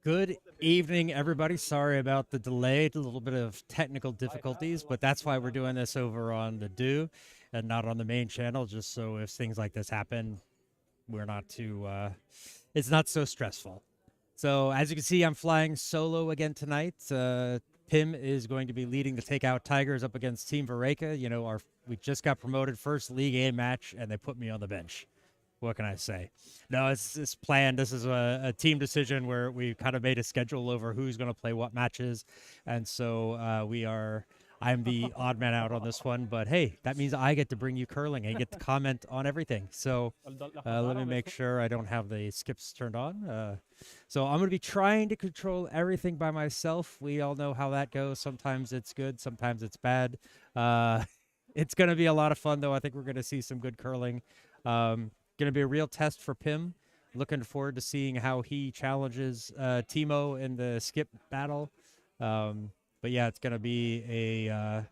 Good evening, everybody. Sorry about the delay, a little bit of technical difficulties, but that's why we're doing this over on the Do and not on the main channel, just so if things like this happen, we're not too, it's not so stressful. So, as you can see, I'm flying solo again tonight. Pim is going to be leading the Takeout Tigers up against Team Verreycken. We just got promoted first League A match, and they put me on the bench. What can I say? No, it's planned. This is a team decision where we kind of made a schedule over who's going to play what matches, and so I'm the odd man out on this one, but hey, that means I get to bring you curling and get to comment on everything. So let me make sure I don't have the skips turned on. So I'm going to be trying to control everything by myself. We all know how that goes. Sometimes it's good, sometimes it's bad. It's going to be a lot of fun, though. I think we're going to see some good curling. Going to be a real test for Pim. Looking forward to seeing how he challenges Timo in the skip battle. But yeah, it's going to be a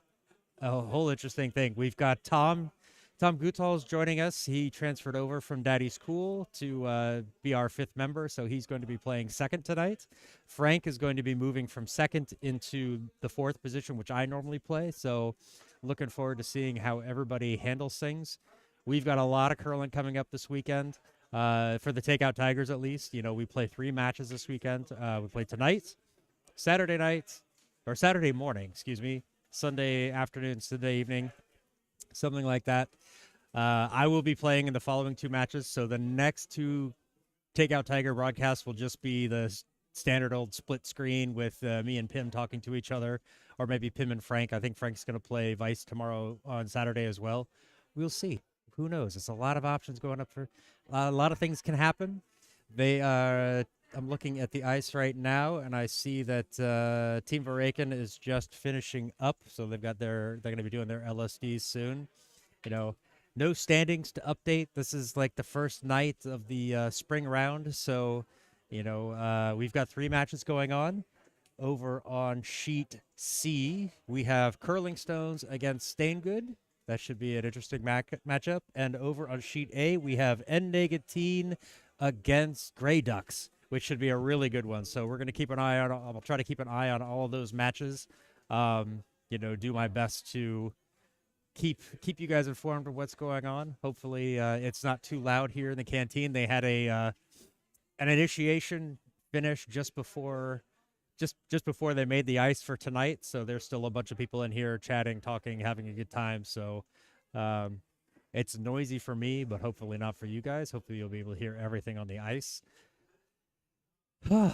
whole interesting thing. We've got Tom Gutal's joining us. He transferred over from Daddy's Cool to be our fifth member, so he's going to be playing second tonight. Frank is going to be moving from second into the fourth position, which I normally play. So looking forward to seeing how everybody handles things. We've got a lot of curling coming up this weekend. For the Takeout Tigers, at least. We play 3 matches this weekend. We play tonight, Saturday night, or Saturday morning, excuse me, Sunday afternoon, Sunday evening, something like that. I will be playing in the following 2 matches, so the next 2 Takeout Tiger broadcasts will just be the standard old split screen with me and Pim talking to each other, or maybe Pim and Frank. I think Frank's going to play Vice tomorrow on Saturday as well. We'll see. Who knows? It's a lot of options going up for a lot of things can happen. I'm looking at the ice right now, and I see that Team Verreycken is just finishing up, so they're going to be doing their LSDs soon. No standings to update. This is like the first night of the spring round, so we've got 3 matches going on. Over on sheet C, we have Curling Stones against Staingood. That should be an interesting matchup. And over on sheet A, we have N-Negateen against Grey Ducks, which should be a really good one. So we're going to keep an eye on. I'll try to keep an eye on all of those matches. Do my best to keep you guys informed of what's going on. Hopefully, it's not too loud here in the canteen. They had an initiation finish just before they made the ice for tonight, so there's still a bunch of people in here chatting, talking, having a good time. So it's noisy for me, but hopefully not for you guys. Hopefully you'll be able to hear everything on the ice. I'm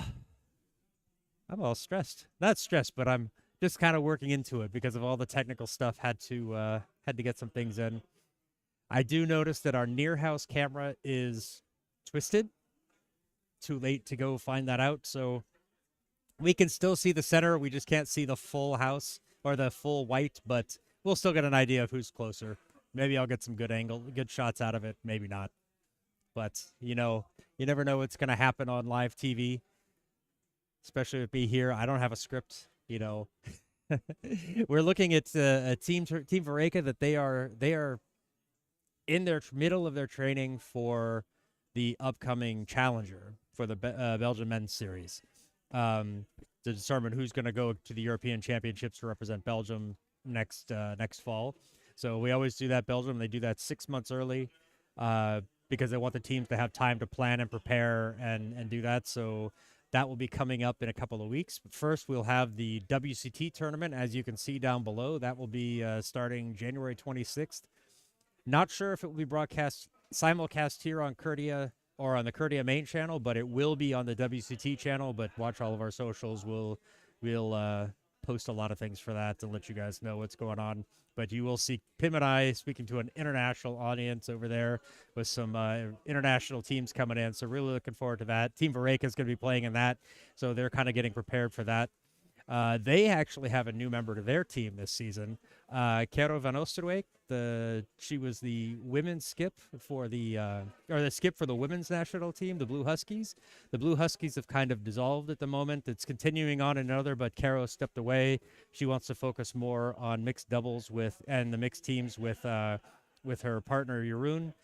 all stressed. Not stressed, but I'm just kind of working into it because of all the technical stuff. Had to get some things in. I do notice that our near house camera is twisted. Too late to go find that out, so we can still see the center. We just can't see the full house or the full white, but we'll still get an idea of who's closer. Maybe I'll get some good shots out of it. Maybe not. But, you never know what's going to happen on live TV, especially with me here. I don't have a script, We're looking at a Team Verreycken that they are in their middle of their training for the upcoming challenger for the Belgian men's series. To determine who's going to go to the European Championships to represent Belgium next fall. So we always do that. Belgium, they do that 6 months early because they want the teams to have time to plan and prepare and do that. So that will be coming up in a couple of weeks. But first, we'll have the WCT tournament, as you can see down below. That will be starting January 26th. Not sure if it will be simulcast here on Curdia or on the Curdia main channel, but it will be on the WCT channel. But watch all of our socials. We'll post a lot of things for that to let you guys know what's going on. But you will see Pim and I speaking to an international audience over there with some international teams coming in. So really looking forward to that. Team Verreycken is going to be playing in that, so they're kind of getting prepared for that. They actually have a new member to their team this season. Kero van Oosterwijk. She was the women's skip for the skip for the women's national team, the Blue Huskies. The Blue Huskies have kind of dissolved at the moment. It's continuing on another, but Kero stepped away. She wants to focus more on mixed doubles and the mixed teams with her partner Jeroen.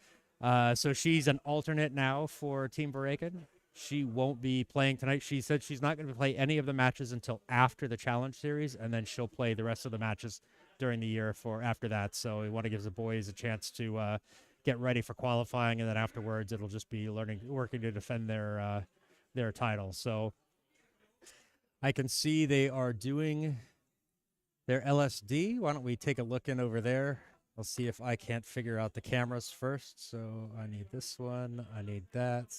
So she's an alternate now for Team Verreycken. she won't be playing tonight. She said she's not going to play any of the matches until after the Challenge Series, and then she'll play the rest of the matches during the year for after that. So we want to give the boys a chance to get ready for qualifying, and then afterwards it'll just be working to defend their title. So I can see they are doing their LSD. Why don't we take a look in over there? I'll see if I can't figure out the cameras first. So I need this one. I need that.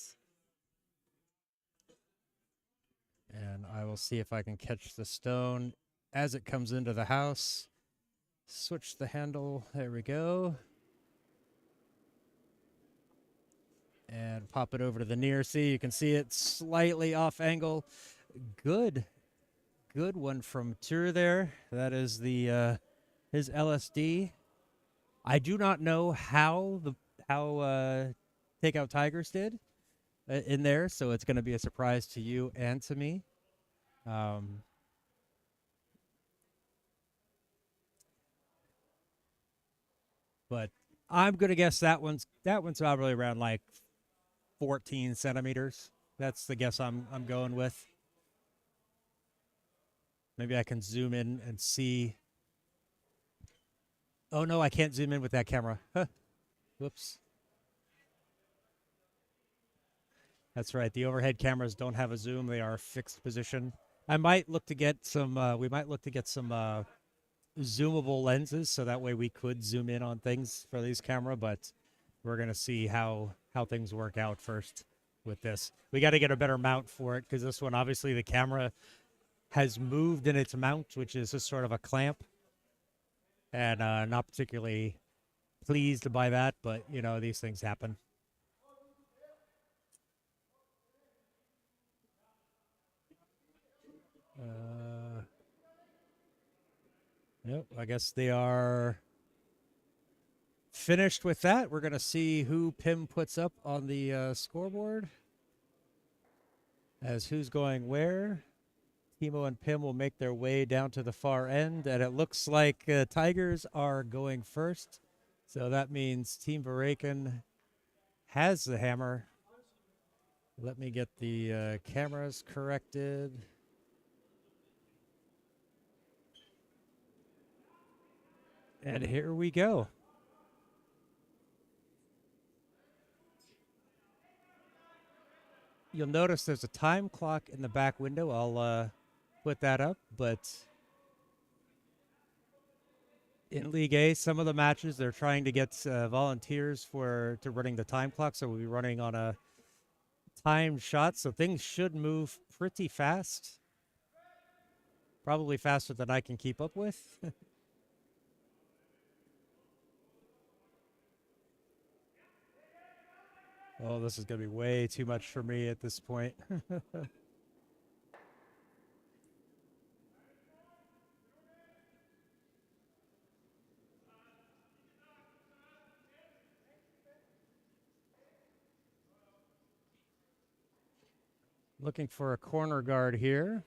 And I will see if I can catch the stone as it comes into the house. Switch the handle. There we go. And pop it over to the near. See, you can see it slightly off angle. Good one from Tur there. That is the his LSD. I do not know how Takeout Tigers did in there, so it's going to be a surprise to you and to me. But I'm going to guess that one's probably around like 14 centimeters. That's the guess I'm going with. Maybe I can zoom in and see. Oh, no, I can't zoom in with that camera. Huh. Whoops. That's right. The overhead cameras don't have a zoom. They are fixed position. I might look to get some, we might look to get some zoomable lenses so that way we could zoom in on things for this camera, but we're going to see how things work out first with this. We got to get a better mount for it because this one, obviously, the camera has moved in its mount, which is just sort of a clamp. And not particularly pleased by that, but, you know, these things happen. Yep, I guess they are finished with that. We're going to see who Pim puts up on the scoreboard as who's going where. Timo and Pim will make their way down to the far end, and it looks like Tigers are going first. So that means Team Verreycken has the hammer. Let me get the cameras corrected. And here we go. You'll notice there's a time clock in the back window. I'll put that up, but in League A, some of the matches they're trying to get volunteers to running the time clock, so we'll be running on a timed shot, so things should move pretty fast. Probably faster than I can keep up with. Oh, this is going to be way too much for me at this point. Looking for a corner guard here.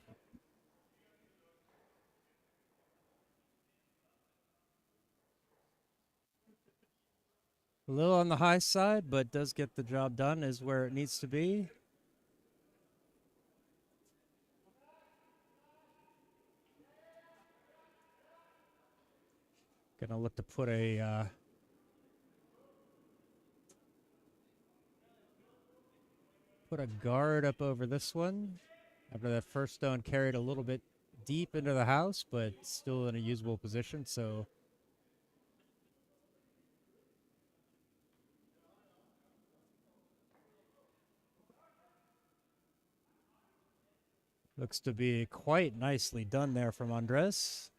A little on the high side, but does get the job done, is where it needs to be. Gonna look to put a guard up over this one. After that first stone carried a little bit deep into the house, but still in a usable position, so looks to be quite nicely done there from Andres.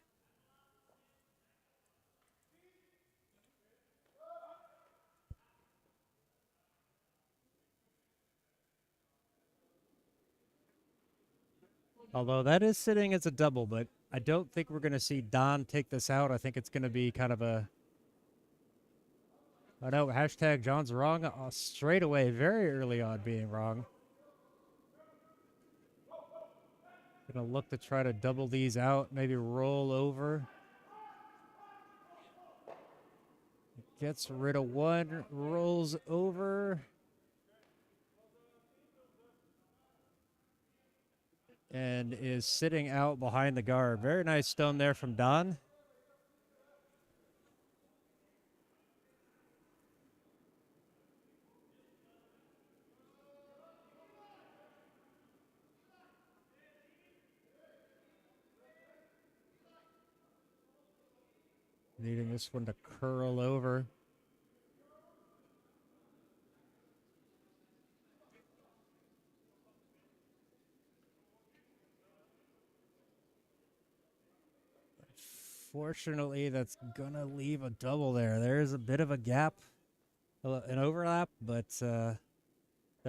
Although that is sitting as a double, but I don't think we're going to see Don take this out. I think it's going to be kind of a... Oh no, hashtag John's wrong straight away, very early on being wrong. Gonna look to try to double these out, maybe roll over. Gets rid of one, rolls over. and is sitting out behind the guard. Very nice stone there from Don. Needing this one to curl over. Fortunately, that's going to leave a double there. There's a bit of a gap, an overlap, but they're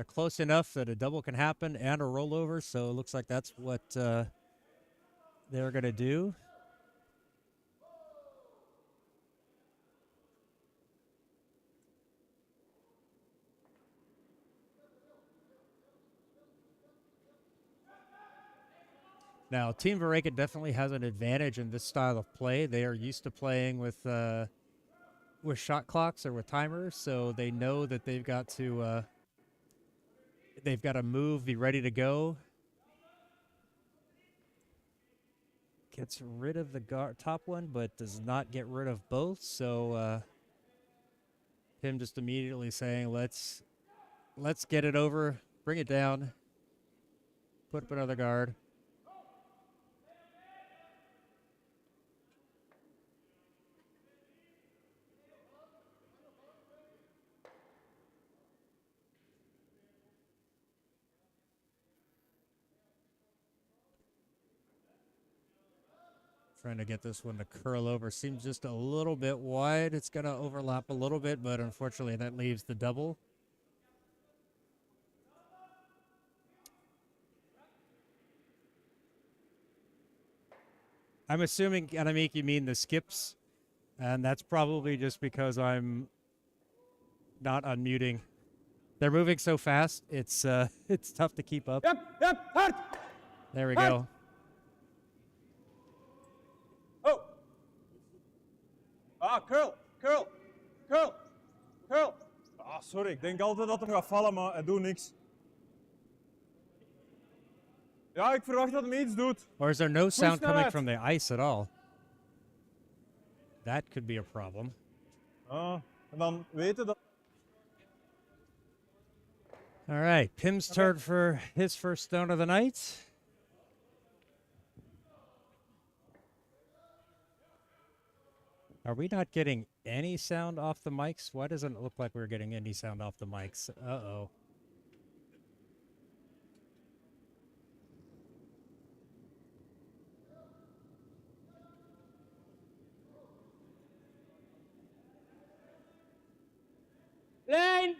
close enough that a double can happen and a rollover, so it looks like that's what they're going to do. Now, Team Verreycken definitely has an advantage in this style of play. They are used to playing with shot clocks or with timers, so they know that they've got to move, be ready to go. Gets rid of the top one, but does not get rid of both. So him just immediately saying, "Let's get it over, bring it down, put up another guard." Trying to get this one to curl over. Seems just a little bit wide. It's going to overlap a little bit, but unfortunately that leaves the double. I'm assuming, Anamik, you mean the skips, and that's probably just because I'm not unmuting. They're moving so fast, it's tough to keep up. Yep, hard. There we go. Oh. Ah, curl. Ah, sorry, ik denk altijd dat hem gaat vallen, maar hij doet niks. Ja, ik verwacht dat hij iets doet. Or is there no sound coming from the ice at all? That could be a problem. En dan weten dat... All right, Pim's turn for his first stone of the night. Are we not getting any sound off the mics? Why doesn't it look like we're getting any sound off the mics? Uh-oh. Lane!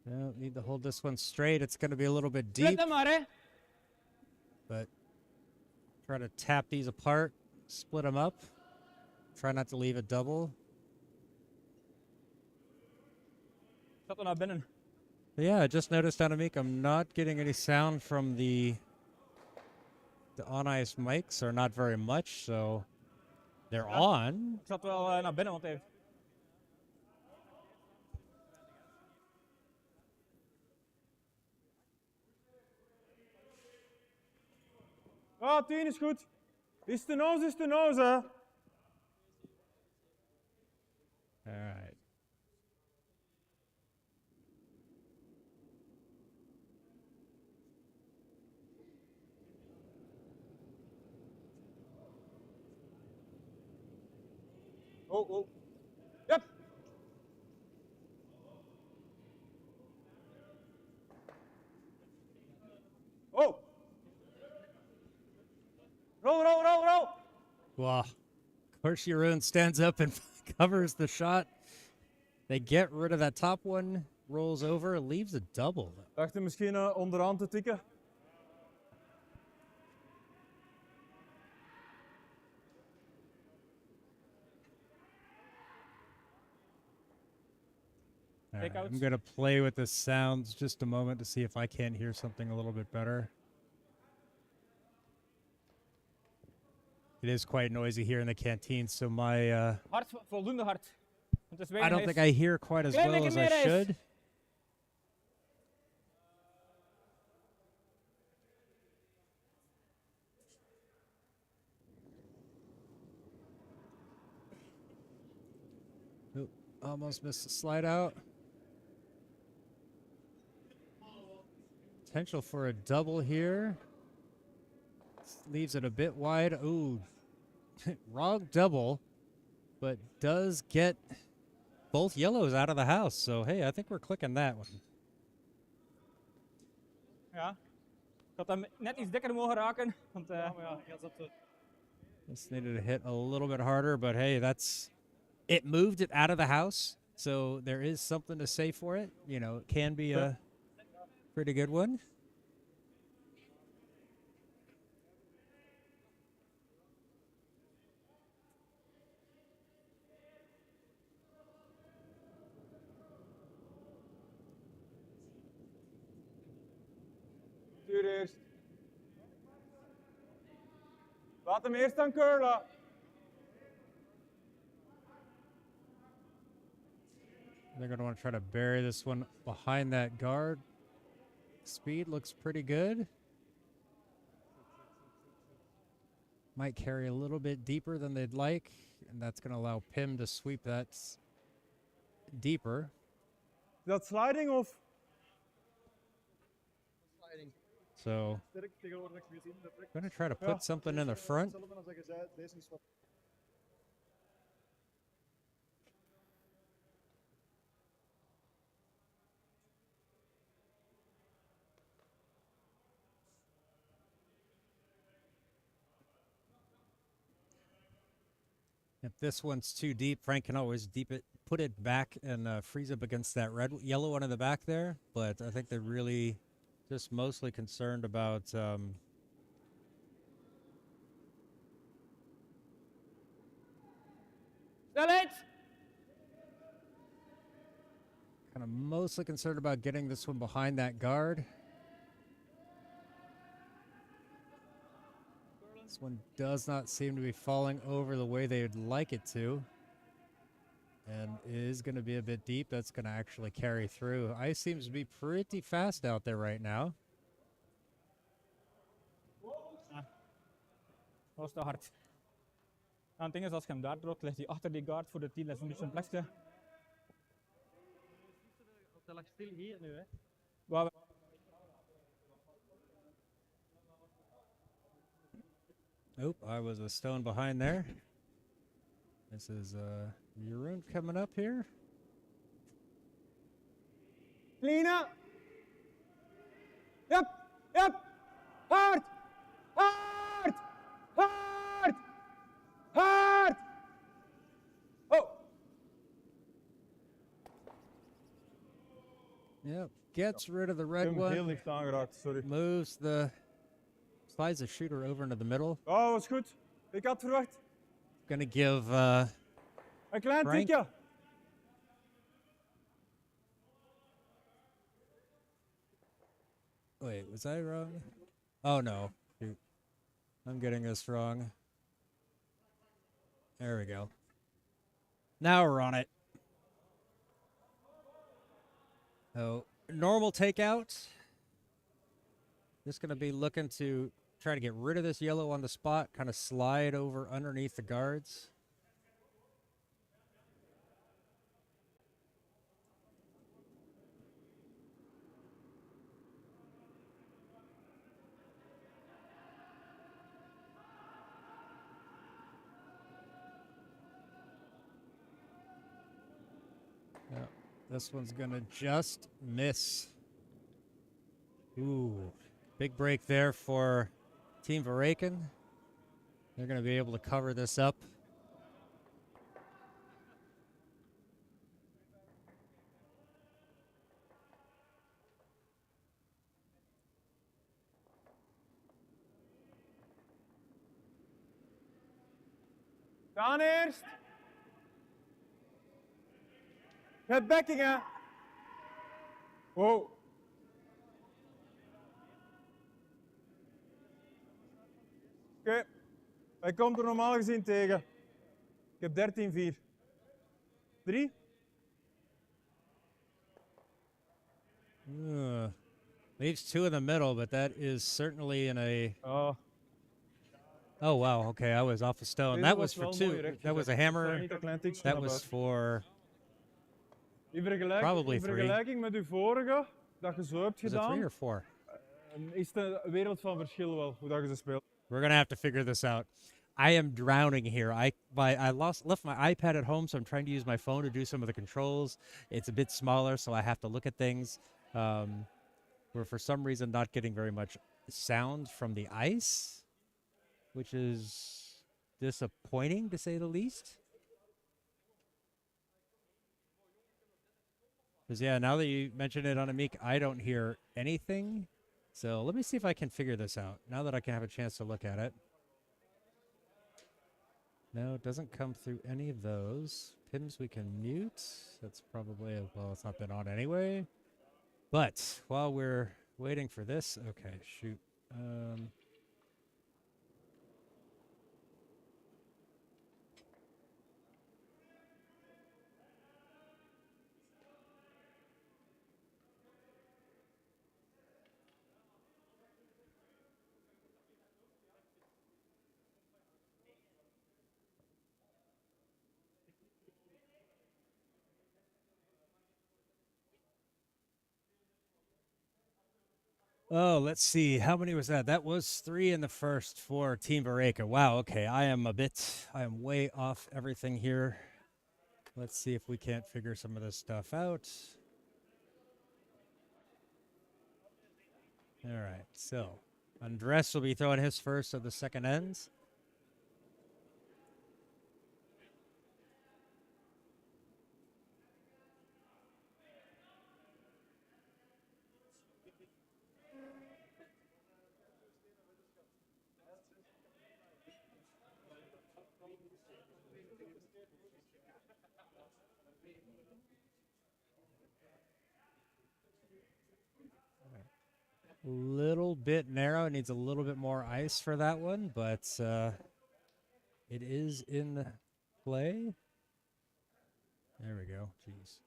No, need to hold this one straight. It's going to be a little bit deep. But try to tap these apart, split them up. Try not to leave a double. Zet er naar binnen. Yeah, I just noticed, Anamik, I'm not getting any sound from the on-ice mics, or not very much, so they're on. Ik zat wel naar binnen, want hij heeft... Ah, 10 is goed. Is de nose, hè. All right. Oh. Yep. Oh. Roll. Wow. Of course, Jeroen stands up and covers the shot. They get rid of that top one, rolls over, leaves a double. Dacht hij misschien onderaan te tikken? Right, I'm going to play with the sounds just a moment to see if I can't hear something a little bit better. It is quite noisy here in the canteen, so my Hard, voldoende hard. Want is I weinig don't think I hear quite as Klein well beetje as meer I ijs. should. Oop, almost missed the slide out. Potential for a double here. Leaves it a bit wide. Ooh, wrong double, but does get both yellows out of the house. So, hey, I think we're clicking that one. Ja. Ik had hem net iets dikker mogen raken. Want, Just needed to hit a little bit harder, but hey, it moved it out of the house. So there is something to say for it. You know, it can be a pretty good one. Stuur eerst. Laat hem eerst aan curlen. They're going to want to try to bury this one behind that guard. Speed looks pretty good. Might carry a little bit deeper than they'd like, and that's going to allow Pim to sweep that deeper. Is dat sliding of? So, going to try to put something in the front. If this one's too deep, Frank can always put it back and freeze up against that yellow one in the back there. But I think they're really just mostly concerned about Snelheid! kind of mostly concerned about getting this one behind that guard. This one does not seem to be falling over the way they would like it to. And is going to be a bit deep. That's going to actually carry through. Ice seems to be pretty fast out there right now. Dat was te hard. Nou, het ding is, als je hem daar drukt, ligt hij achter die guard voor de 10. Dat is een beetje een plekje. Dat lag stil hier nu, hè? Waar we... Oop, I was a stone behind there. This is Jeroen coming up here. Lina. Yep, yep. Hard. Hard. Hard. Hard. Oh. Yep, gets rid of the red Ik heb hem heel one. licht aangeraakt, sorry. Slides the shooter over into the middle. Oh, was goed. Ik had verwacht. Gonna give Een klein Frank? tikje. wait, was I wrong? Oh no. Shoot. I'm getting this wrong. There we go. Now we're on it. So, normal takeout. Just going to be looking to try to get rid of this yellow on the spot, kind of slide over underneath the guards. Yeah, this one's going to just miss. Ooh, big break there for Team Verreycken. They're going to be able to cover this up. Daan eerst. Het bekkingen. Wow. Oké. Hij komt er normaal gezien tegen. Ik heb 13-4. 3. Leaves 2 in the middle, but that is certainly in a... Ja, Oh, wow. Okay, I was off a stone. deze That was was for wel mooi 2. recht That was a gezet. Dat is hammer. niet een klein tikje That naar was buiten. for... In vergelijking met uw vorige, dat je zo hebt Was it 3 gedaan, or 4? is het een wereld van verschil wel, hoe dat je ze speelt. We're going to have to figure this out. I am drowning here. I left my iPad at home, so I'm trying to use my phone to do some of the controls. It's a bit smaller, so I have to look at things. We're for some reason not getting very much sound from the ice, which is disappointing to say the least. Because, yeah, now that you mention it on Amik, I don't hear anything. So let me see if I can figure this out now that I can have a chance to look at it. No, it doesn't come through any of those. Pims we can mute. That's probably, well, it's not been on anyway. But while we're waiting for this, okay, shoot. Oh, let's see. How many was that? That was 3 in the first for Team Verreycken. Wow, okay. I am way off everything here. Let's see if we can't figure some of this stuff out. All right, so Andres will be throwing his first of the second ends. Little bit narrow. Needs a little bit more ice for that one, but it is in play. There we go. Jeez.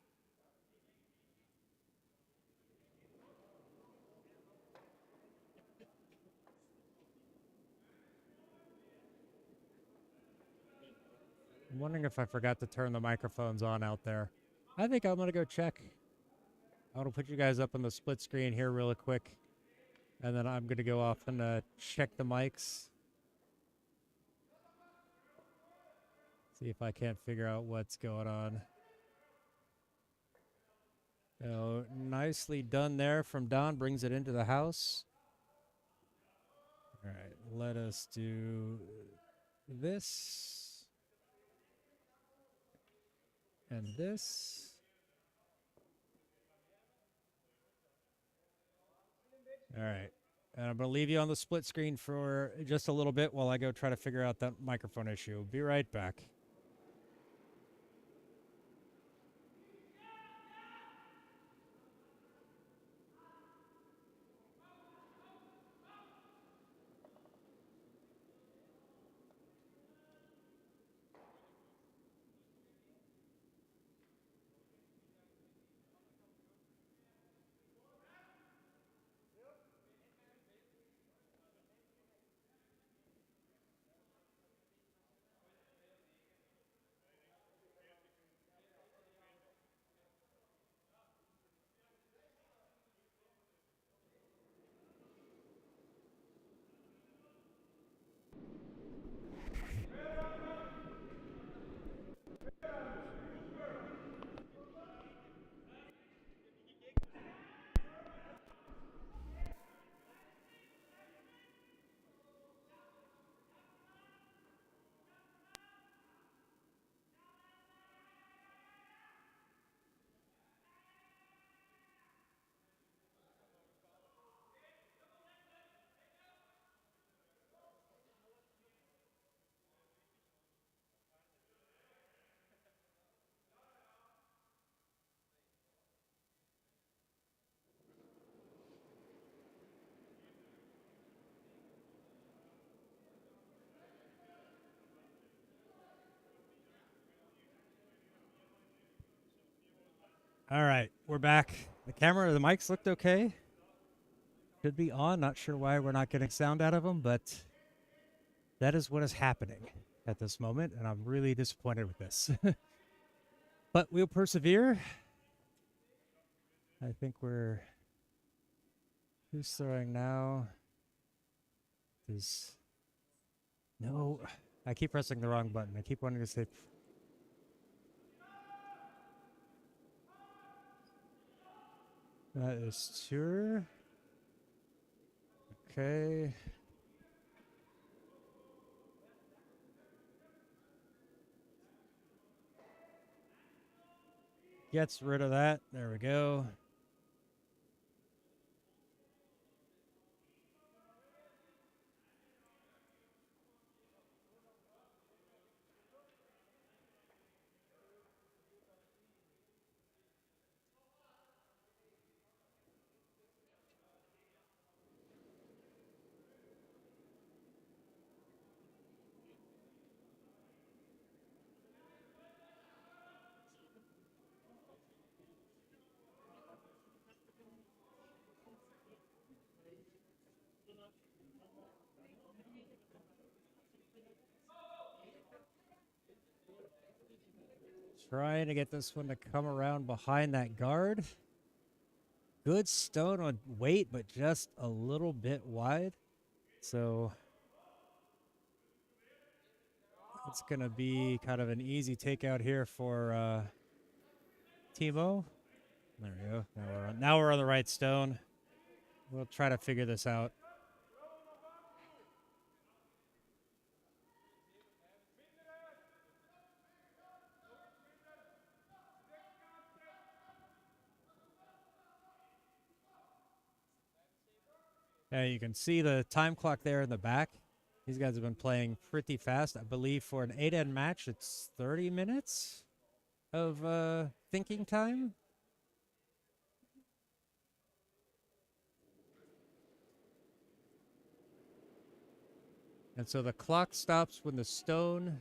I'm wondering if I forgot to turn the microphones on out there. I think I'm going to go check. I'm going to put you guys up on the split screen here really quick. And then I'm going to go off and check the mics. See if I can't figure out what's going on. Oh, nicely done there from Don. Brings it into the house. All right, let us do this. And this. All right. And I'm going to leave you on the split screen for just a little bit while I go try to figure out that microphone issue. Be right back. All right, we're back. The camera, the mics looked okay. Should be on. Not sure why we're not getting sound out of them, but that is what is happening at this moment, and I'm really disappointed with this. But we'll persevere. I think we're... Who's throwing now? Is... No. I keep pressing the wrong button. I keep wanting to say... That is Tour. Okay. Gets rid of that. There we go. Trying to get this one to come around behind that guard. Good stone on weight, but just a little bit wide. So it's going to be kind of an easy takeout here for Timo. There we go. Now we're on the right stone. We'll try to figure this out. You can see the time clock there in the back. These guys have been playing pretty fast. I believe for an 8-end match, it's 30 minutes of thinking time. And so the clock stops when the stone...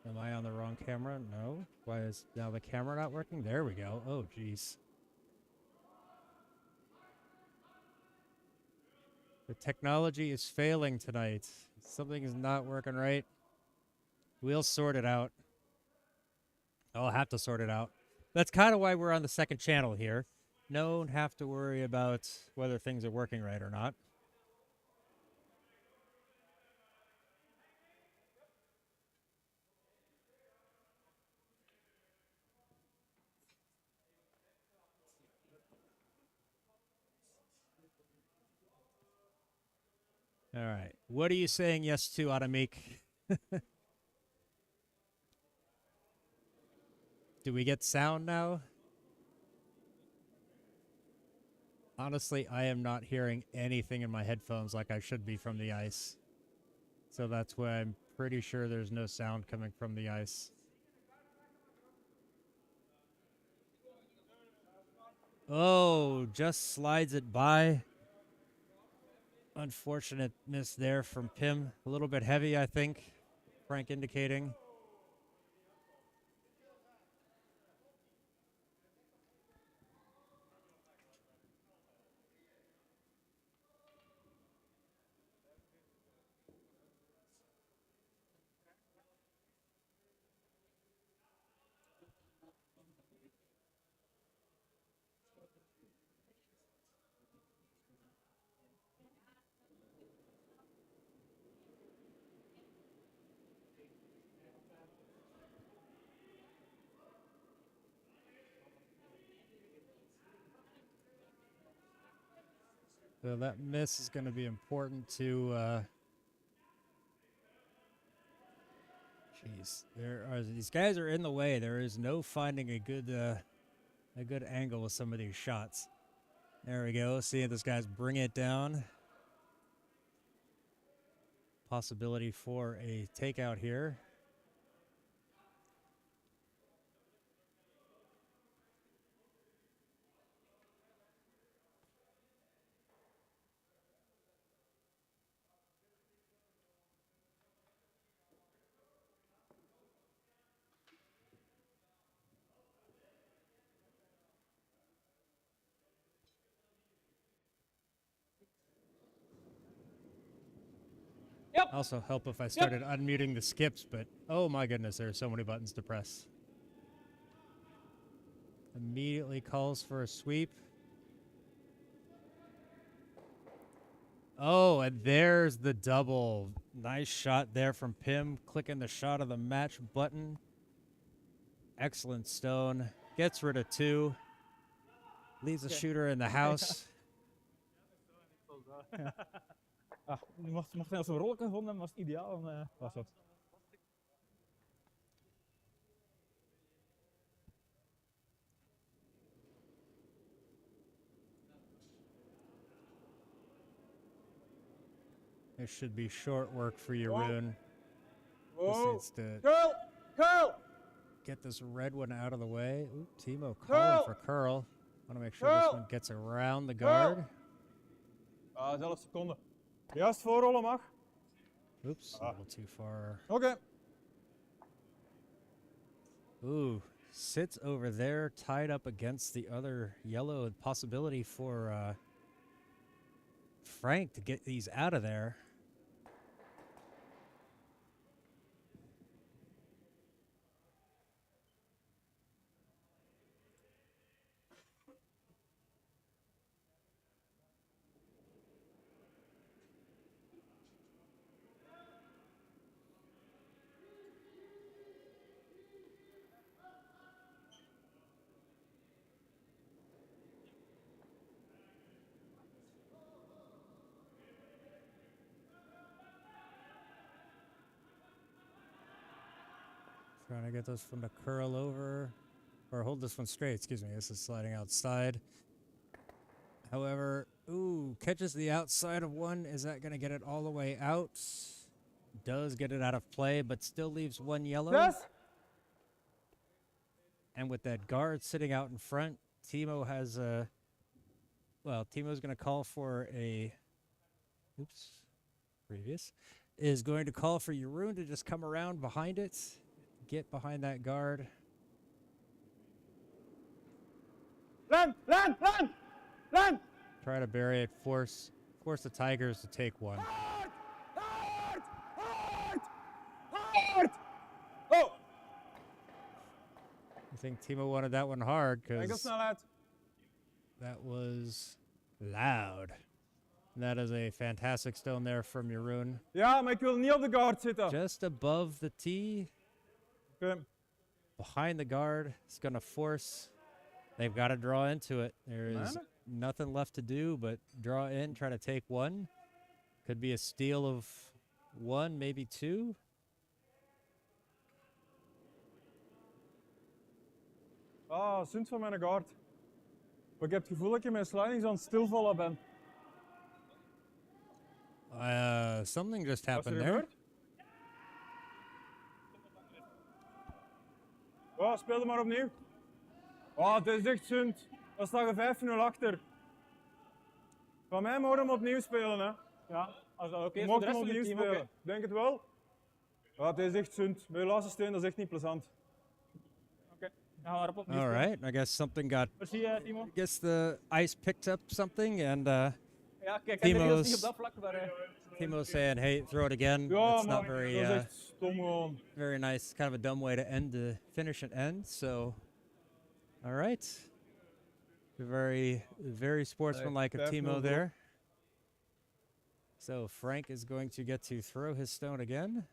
Am I on the wrong camera? No. Why is now the camera not working? There we go. Oh, jeez. The technology is failing tonight. Something is not working right. We'll sort it out. I'll have to sort it out. That's kind of why we're on the second channel here. Don't have to worry about whether things are working right or not. All right. What are you saying yes to, Automik? Do we get sound now? Honestly, I am not hearing anything in my headphones like I should be from the ice. So that's why I'm pretty sure there's no sound coming from the ice. Oh, just slides it by. Unfortunate miss there from Pim. A little bit heavy, I think. Frank indicating. So that miss is going to be important to... Jeez, these guys are in the way. There is no finding a good angle with some of these shots. There we go. See if this guy's bring it down. Possibility for a takeout here. Yep. Also help if I started unmuting the skips, but oh my goodness, there are so many buttons to press. Immediately calls for a sweep. Oh, and there's the double. Nice shot there from Pim, clicking the shot of the match button. Excellent stone. Gets rid of 2. Leaves the shooter in the house. Ah, mocht hij als een rol gevonden hebben, was het ideaal. Dan was het. This should be short work for Jeroen. Just Oh, needs to curl! get this red one out of the way. Ooh, Timo calling for curl. Want to make sure this one gets around the guard. Ah, zelfs seconde. Juist voorrollen mag. Oops, a little too far. Oké. Ooh, sits over there, tied up against the other yellow. Possibility for Frank to get these out of there. Trying to get this one to curl over, or hold this one straight, excuse me. This is sliding outside. However, ooh, catches the outside of one. Is that going to get it all the way out? Does get it out of play, but still leaves 1 yellow. Yes! And with that guard sitting out in front, Timo has a... Well, Timo's going to call for a... Oops. Previous. Is going to call for Jeroen to just come around behind it. Get behind that guard. Land! Try to bury it. Force the Tigers to take one. Hard! Oh! I think Timo wanted that one hard because Enkelsnelheid. that was loud. And that is a fantastic stone there from Jeroen. Ja, maar ik wil niet op de guard zitten. Just above the tee. Okay. Behind the guard. It's going to force. They've got to draw into it. There is nothing left to do but draw in, try to take one. Could be a steal of 1, maybe 2. Ah, zund van mijn guard. Maar ik heb het gevoel dat ik in mijn slidings aan het stilvallen ben. Something just Wat is happened er there. gebeurd? Oh, speel er maar opnieuw. Oh, het is echt zund. We staan er 5-0 achter. Van mij mogen we hem opnieuw spelen, hè. Ja, als dat oké We is voor mogen de hem rest van opnieuw het team, spelen. oké. Denk het wel. Ja, het is echt zund. Bij je laatste steen, dat is echt niet plezant. Oké, dan gaan we erop opnieuw All spelen. right. I guess something got... Zie je, Timo? I guess the ice picked up something and... Ja, kijk, ik ken de regels niet op Timo's- dat vlak, maar... Timo's saying, hey, throw it again. Ja, It's not maar very, dat is echt stom gewoon. very nice. Kind of a dumb way to end the finish and end. So, all right. Very sportsmanlike of 5-0 Timo erop. there. So Frank is going to get to throw his stone again.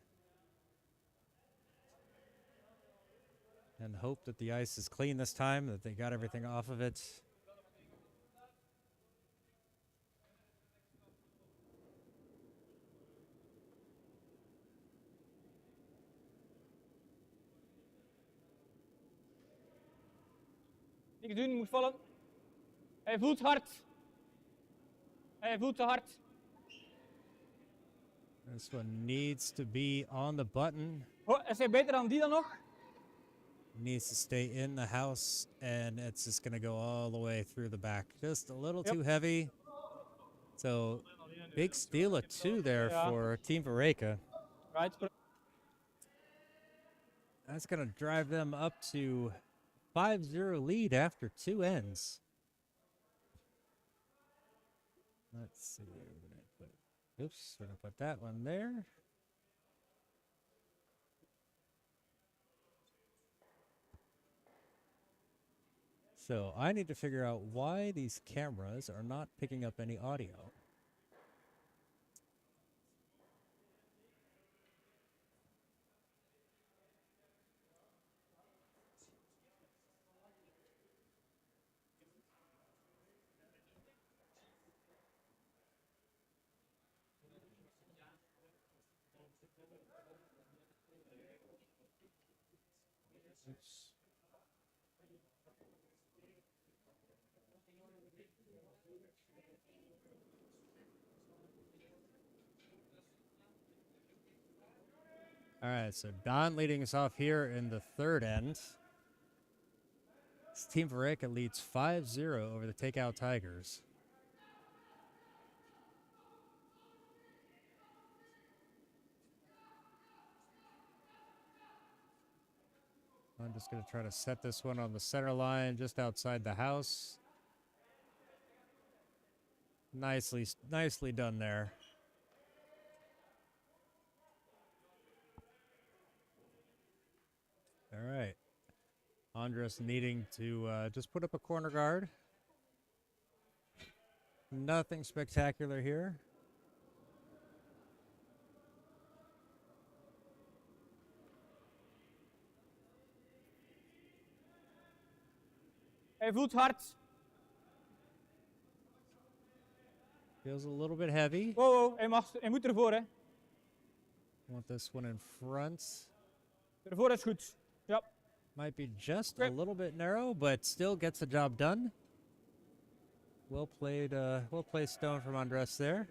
And hope that the ice is clean this time, that they got everything off of it. Niks doen, moet vallen. Hij voelt hard. Hij voelt te hard. This one needs to be on the button. Oh, is hij beter dan die dan nog? Needs to stay in the house, and it's just going to go all the way through the back. Just a little too heavy. So, big steal of 2 there Yeah. for Team Verreycken. Right. That's going to drive them up to 5-0 lead after 2 ends. Let's see. Oops, we're gonna put that one there. So I need to figure out why these cameras are not picking up any audio. Oops. All right, so Don leading us off here in the third end. This Team Verreycken leads 5-0 over the Takeout Tigers. I'm just going to try to set this one on the center line just outside the house. Nicely done there. All right. Andres needing to just put up a corner guard. Nothing spectacular here. Hij voelt hard. Feels a little bit heavy. Wow, hij moet ervoor, hè. Want this one in front. Ervoor is goed. Ja. Might be just a little bit narrow, but still gets the job done. Well played Stone from Andres there.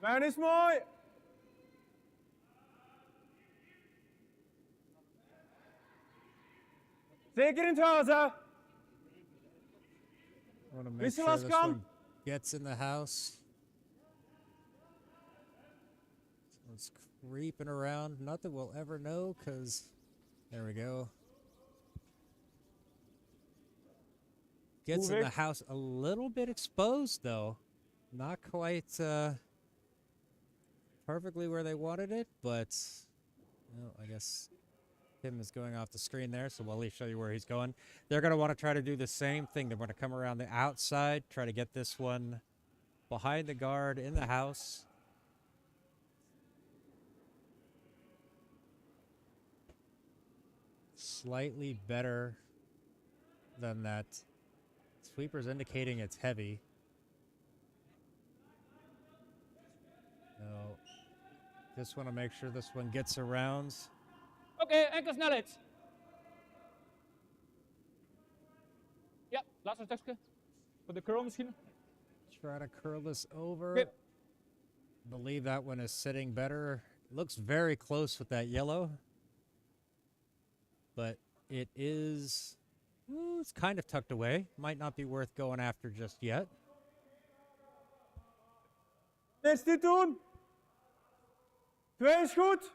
Lijn is mooi. Zeker in het huis, hè. Want to make Wissel sure als this kan. one gets in the house. So it's creeping around. Not that we'll ever know, because there we go. Gets in the house a little bit exposed, though. Not quite perfectly where they wanted it, but I guess Tim is going off the screen there, so we'll at least show you where he's going. They're going to want to try to do the same thing. They're going to come around the outside, try to get this one behind the guard in the house. Slightly better than that. Sweeper's indicating it's heavy. No. Just want to make sure this one gets around. Oké, enkel snelheid. Ja, laatste stukje. Voor de curl misschien. Try to curl this over. Okay. Believe that one is sitting better. Looks very close with that yellow. But it is... it's kind of tucked away. Might not be worth going after just yet. Eerst dit doen. 2 is goed.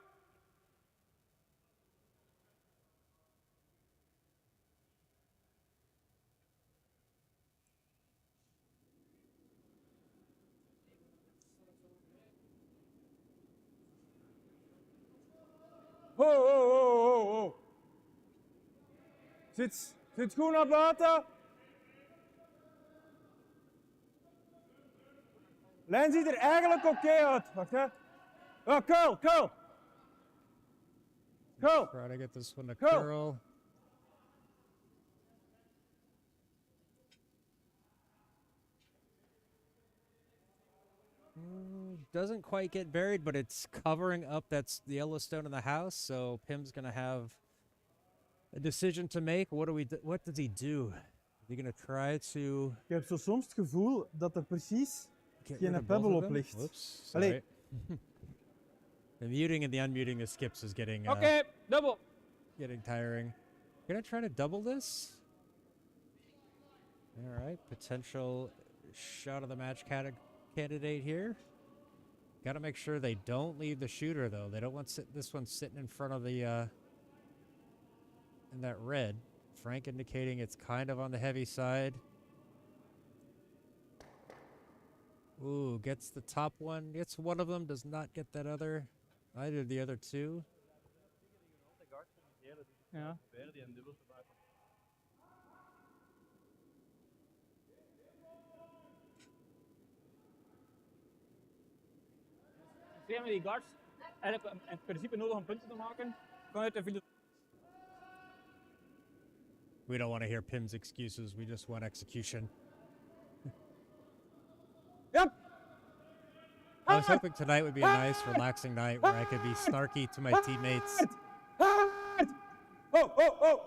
Ho. Zit goed naar buiten. Lijn ziet er eigenlijk oké uit. Wacht hè. Oh, curl. Try to get this one to curl. Doesn't quite get buried, but it's covering up that's the Yellowstone in the house, so Pim's going to have a decision to make. What does he do? Is he going to try to... Ik heb zo soms het gevoel dat er precies get rid geen of both pebble of op them? ligt. Whoops, Allee. sorry. The muting and the unmuting the skips is getting Oké, dubbel. getting tiring. Gonna try to double this. All right, potential shot of the match candidate here. Got to make sure they don't leave the shooter, though. They don't want this one sitting in front of the, in that red. Frank indicating it's kind of on the heavy side. Ooh, gets the top one. Gets one of them, does not get that other. Neither the other two. Ja. Twee met die guards, eigenlijk in principe nodig om punten te maken, vanuit de filosofie. We don't want to hear Pim's excuses. We just want execution. Yep. I was hoping tonight would be a nice, relaxing night where I could be snarky to my teammates. Oh, oh, oh.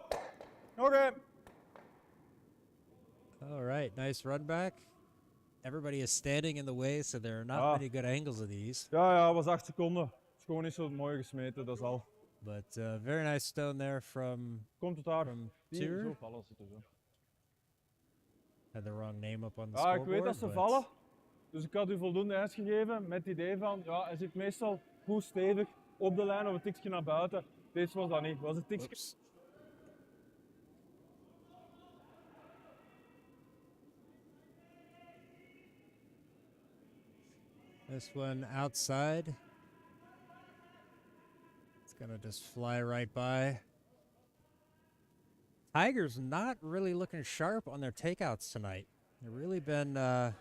Okay. All right, nice run back. Everybody is standing in the way, so there are not many good angles of these. Ja, ja, was 8 seconden. Het is gewoon niet zo mooi gesmeten, dat is al. But very nice stone there from Komt het daar? Tuur. Zo vallen zitten zo. Had the wrong name up on the Ja, scoreboard. ik weet dat ze but vallen. Dus ik had u voldoende ijs gegeven met het idee van, ja, hij zit meestal goed stevig op de lijn of een tikje naar buiten. Deze was dat niet. Was een tikje. Oops. This one outside. It's gonna just fly right by. Tigers not really looking sharp on their takeouts tonight. They've really been, yeah,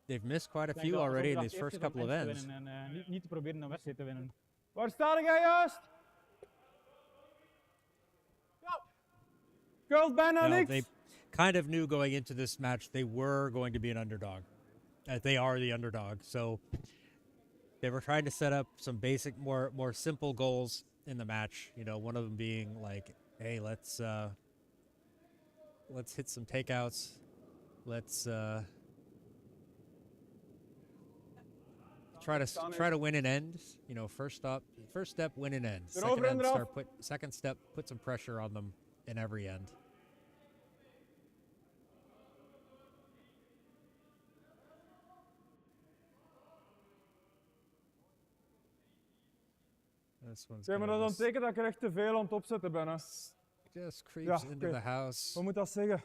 they've missed quite a few already in these first couple of ends. En niet te proberen een wedstrijd te winnen. Waar sta jij juist? Ja. Girls bijna No, niks. they kind of knew going into this match they were going to be an underdog. They are the underdog, so they were trying to set up some basic, more simple goals in the match. You know, one of them being like, "Hey, let's hit some takeouts. Let's try to win an end. You know, first step, win an end. Second step, put some pressure on them in every end." This one's Zeg maar, gonna dat is een teken dat ik er echt te veel aan het opzetten ben. Hè. just creeps Ja, into oké. the house. Wat moet dat zeggen?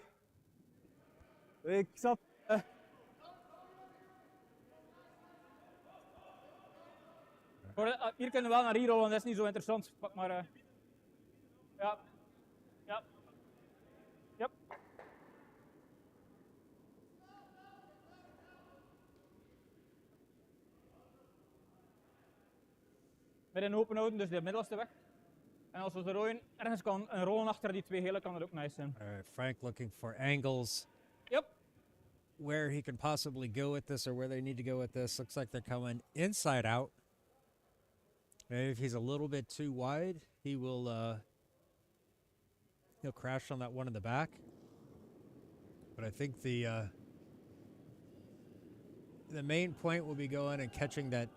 Ik zat... Hier kunnen we wel naar hier rollen, dat is niet zo interessant. Pak maar. Ja. Ja. Yep. Midden open houden, dus de middelste weg. En als we de rooien ergens kan een rollen achter die twee gele kan dat ook nice zijn. All right, Frank looking for angles Yep. where he can possibly go with this or where they need to go with this. Looks like they're coming inside out. Maybe if he's a little bit too wide, he'll crash on that one in the back. But I think the main point will be going and catching that,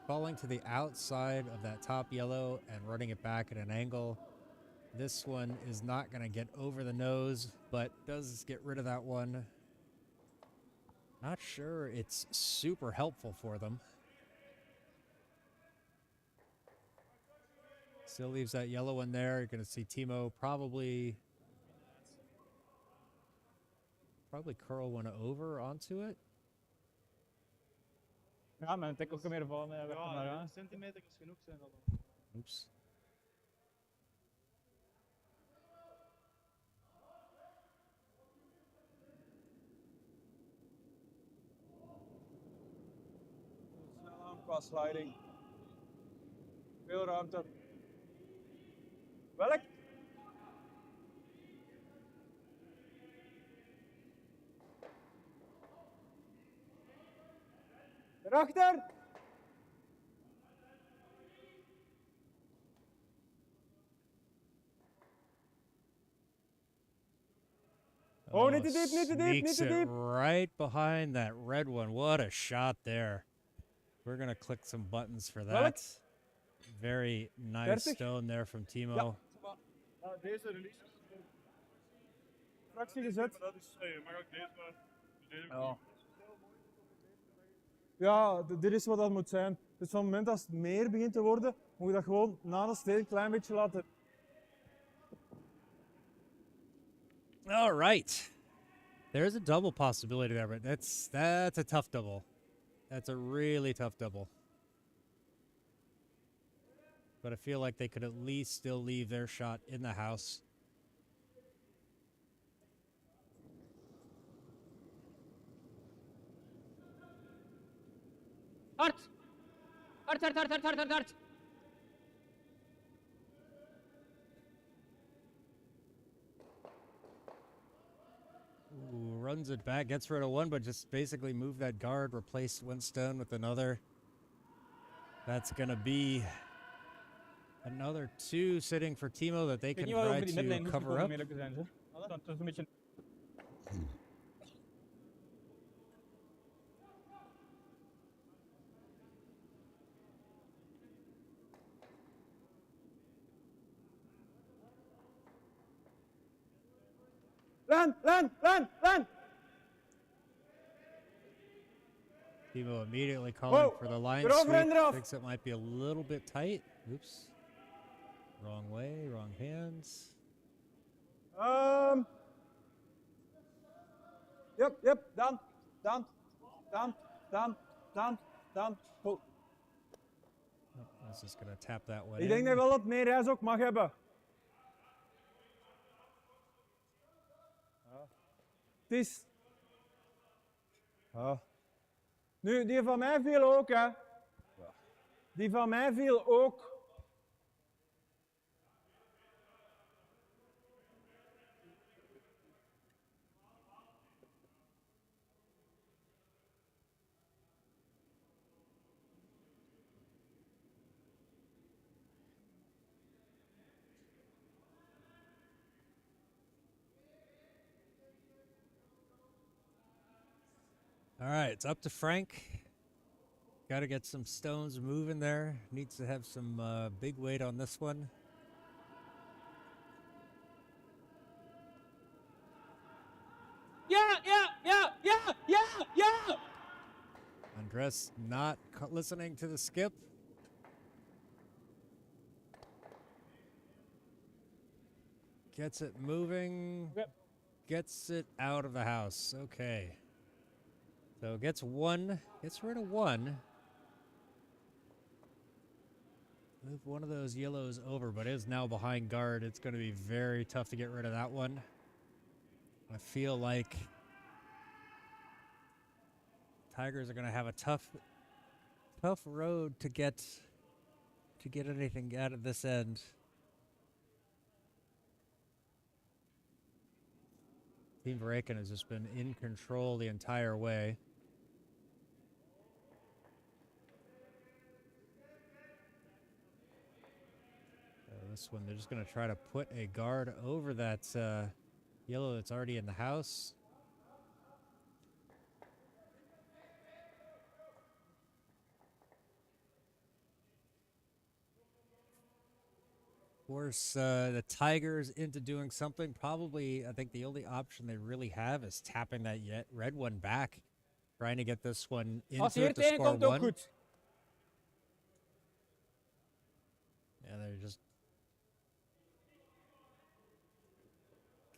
falling to the outside of that top yellow and running it back at an angle. This one is not going to get over the nose, but does get rid of that one. Not sure it's super helpful for them. Still leaves that yellow one there. You're going to see Timo probably curl one over onto it. Ja, maar een tik ook meer van weg naar Ja, aan. centimeter is genoeg zijn dat. Oops. Snel aan qua sliding. Veel ruimte. Welk? Erachter! Oh, niet te diep, niet te diep, niet Sneaks te it diep. right behind that red one. What a shot there. We're going to click some buttons for that. Very nice 30? stone there from Timo. Ja. Deze release. fractie gezet. Dat is, je mag ook deze maar. Ja. Ja, dit is wat dat moet zijn. Dus van het moment dat het meer begint te worden, moet je dat gewoon na de steen een klein beetje laten. All right. There's a double possibility there, but that's a tough double. That's a really tough double. But I feel like they could at least still leave their shot in the house. Hard! Hard, hard, hard, hard, hard, hard, hard! Ooh, runs it back, gets rid of one, but just basically move that guard, replace one stone with another. That's going to be another 2 sitting for Timo that they Ik weet can niet waarom try die to midlane niet cover gekomen, up. om eerlijk te zijn. Hè. Dat is een beetje... Len! Timo immediately calling Whoa, for the line get over sweep. and off. Thinks it might be a little bit tight. Oops. Wrong way, wrong hands. Yep, down. Oh. I was just going to tap that one Ik denk dat wel dat meer reis ook mag hebben. Het is... Nu, die van mij viel ook, hè. Die van mij viel ook. All right, it's up to Frank. Got to get some stones moving there. Needs to have some big weight on this one. Yeah! Andres not listening to the skip. Gets it moving. Yep. Gets it out of the house. Okay. So gets rid of one. Move one of those yellows over, but it is now behind guard. It's going to be very tough to get rid of that one. I feel like Tigers are going to have a tough road to get anything out of this end. Team Verreycken has just been in control the entire way. This one, they're just going to try to put a guard over that yellow that's already in the house. Force the Tigers into doing something. Probably, I think the only option they really have is tapping that red one back. Trying to get this one Als hij into hier it to score tegenkomt, ook one. goed. Yeah, they're just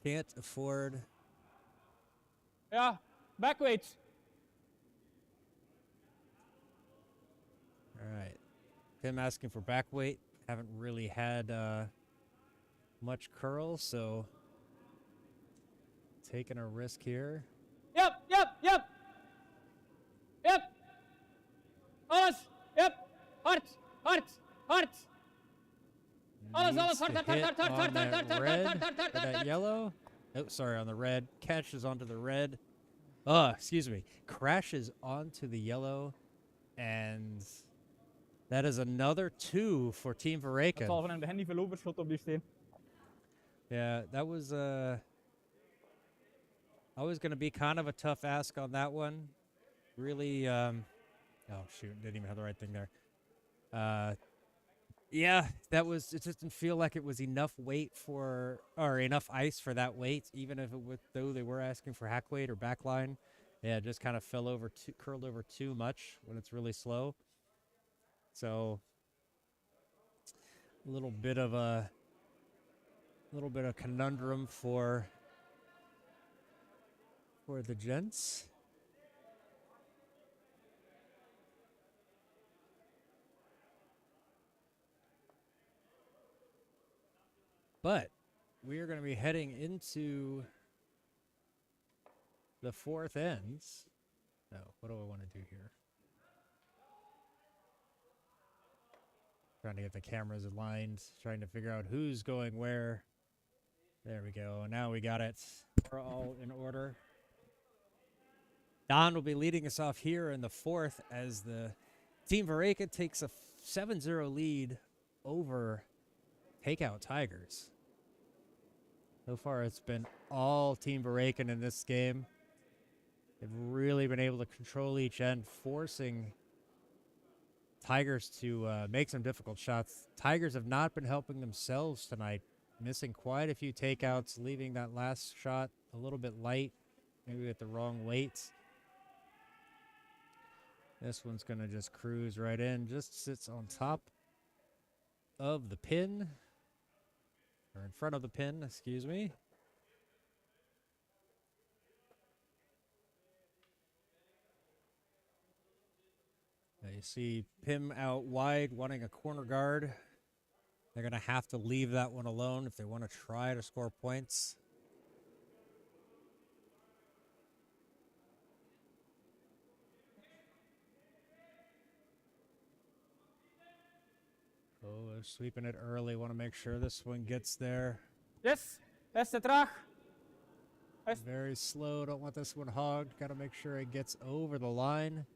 can't afford. Ja, backweight. All right. Tim asking for back weight. Haven't really had much curl, so taking a risk here. Yep. Alles. Yep. Hard. Alles, Needs hard. to hit on that red, or that yellow. Oh, sorry, on the red. Catches onto the red. Excuse me. Crashes onto the yellow, and that is another 2 for Team Het Verreycken. zal van in het begin niet veel overschot op die steen. Yeah, that was always going to be kind of a tough ask on that one. Really, oh shoot, didn't even have the right thing there. Yeah, that was. It just didn't feel like it was enough weight for, or enough ice for that weight. Even if it was, though they were asking for hack weight or backline, yeah, it just kind of fell over, curled over too much when it's really slow. So a little bit of conundrum for the gents. But we are going to be heading into the fourth ends. No, what do I want to do here? Trying to get the cameras aligned, trying to figure out who's going where. There we go. Now we got it. We're all in order. Don will be leading us off here in the fourth as the Team Verreycken takes a 7-0 lead over Takeout Tigers. So far, it's been all Team Verreycken in this game. They've really been able to control each end, forcing Tigers to make some difficult shots. Tigers have not been helping themselves tonight, missing quite a few takeouts, leaving that last shot a little bit light, maybe at the wrong weight. This one's going to just cruise right in, just sits on top of the pin, or in front of the pin, excuse me. Now you see Pim out wide, wanting a corner guard. They're going to have to leave that one alone if they want to try to score points. Oh, they're sweeping it early. Want to make sure this one gets there. Yes, yes, te traag. Yes. Very slow. Don't want this one hogged. Got to make sure it gets over the line.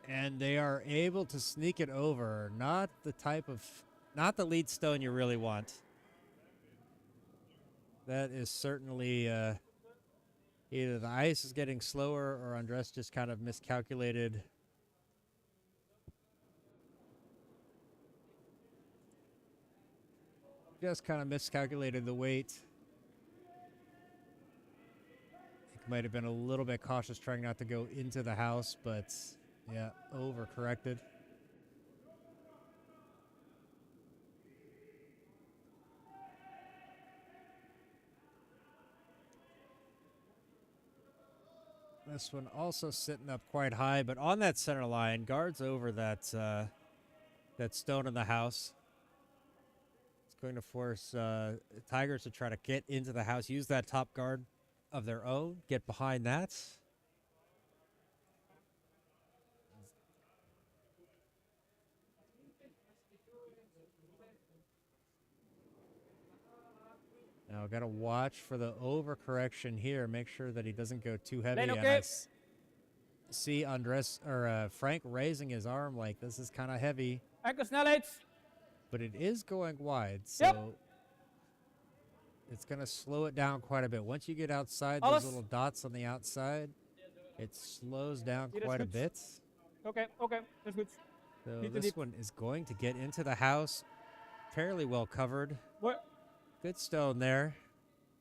And they are able to sneak it over. Not the lead stone you really want. That is certainly either the ice is getting slower or Andres just kind of miscalculated. Just kind of miscalculated the weight. He might have been a little bit cautious trying not to go into the house, but yeah, overcorrected. This one also sitting up quite high, but on that center line, guards over that stone in the house. It's going to force Tigers to try to get into the house, use that top guard of their own, get behind that. Now, got to watch for the overcorrection here. Make sure that he doesn't go too heavy. Lane, And I see Andres or Frank raising his arm like this is kind of heavy, Enkel snelheid. but it is going wide, so Yep. it's going to slow it down quite a bit. Once you get outside Alles. those little dots on the outside, it slows down Hier is quite a goed. bit. Oké, oké, dat is goed. So Niet te this diep. one is going to get into the house, fairly well covered. Mooi. Good stone there.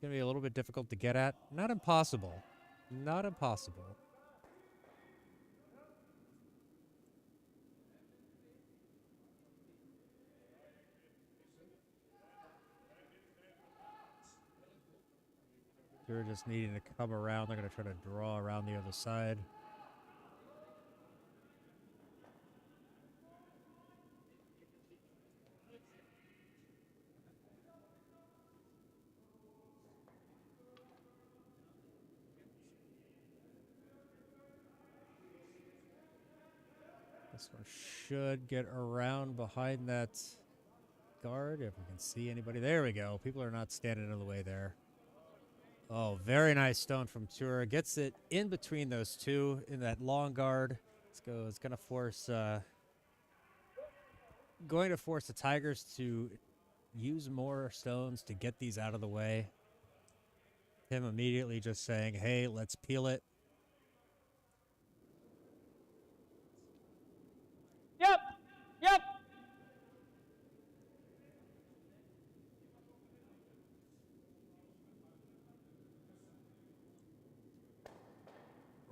Going to be a little bit difficult to get at. Not impossible. Not impossible. They're just needing to come around. They're going to try to draw around the other side. This one should get around behind that guard if we can see anybody. There we go. People are not standing in the way there. Oh, very nice stone from Tura. Gets it in between those two in that long guard. Let's go. It's going to force the Tigers to use more stones to get these out of the way. Him immediately just saying, hey, let's peel it.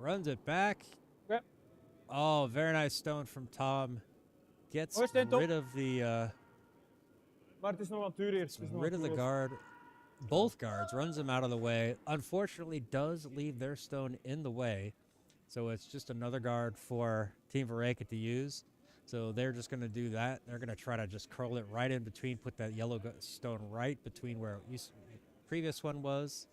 Runs it back. Okay. Oh, very nice stone from Tom. Gets Mooi stone, Tom. rid of the Maar het is nog wat duur eerst. Het is nog rid wat of the duur eerst. guard. Both guards, runs them out of the way. Unfortunately, does leave their stone in the way. So it's just another guard for Team Verreycken to use. So they're just going to do that. They're going to try to just curl it right in between, put that yellow stone right between where the previous one was.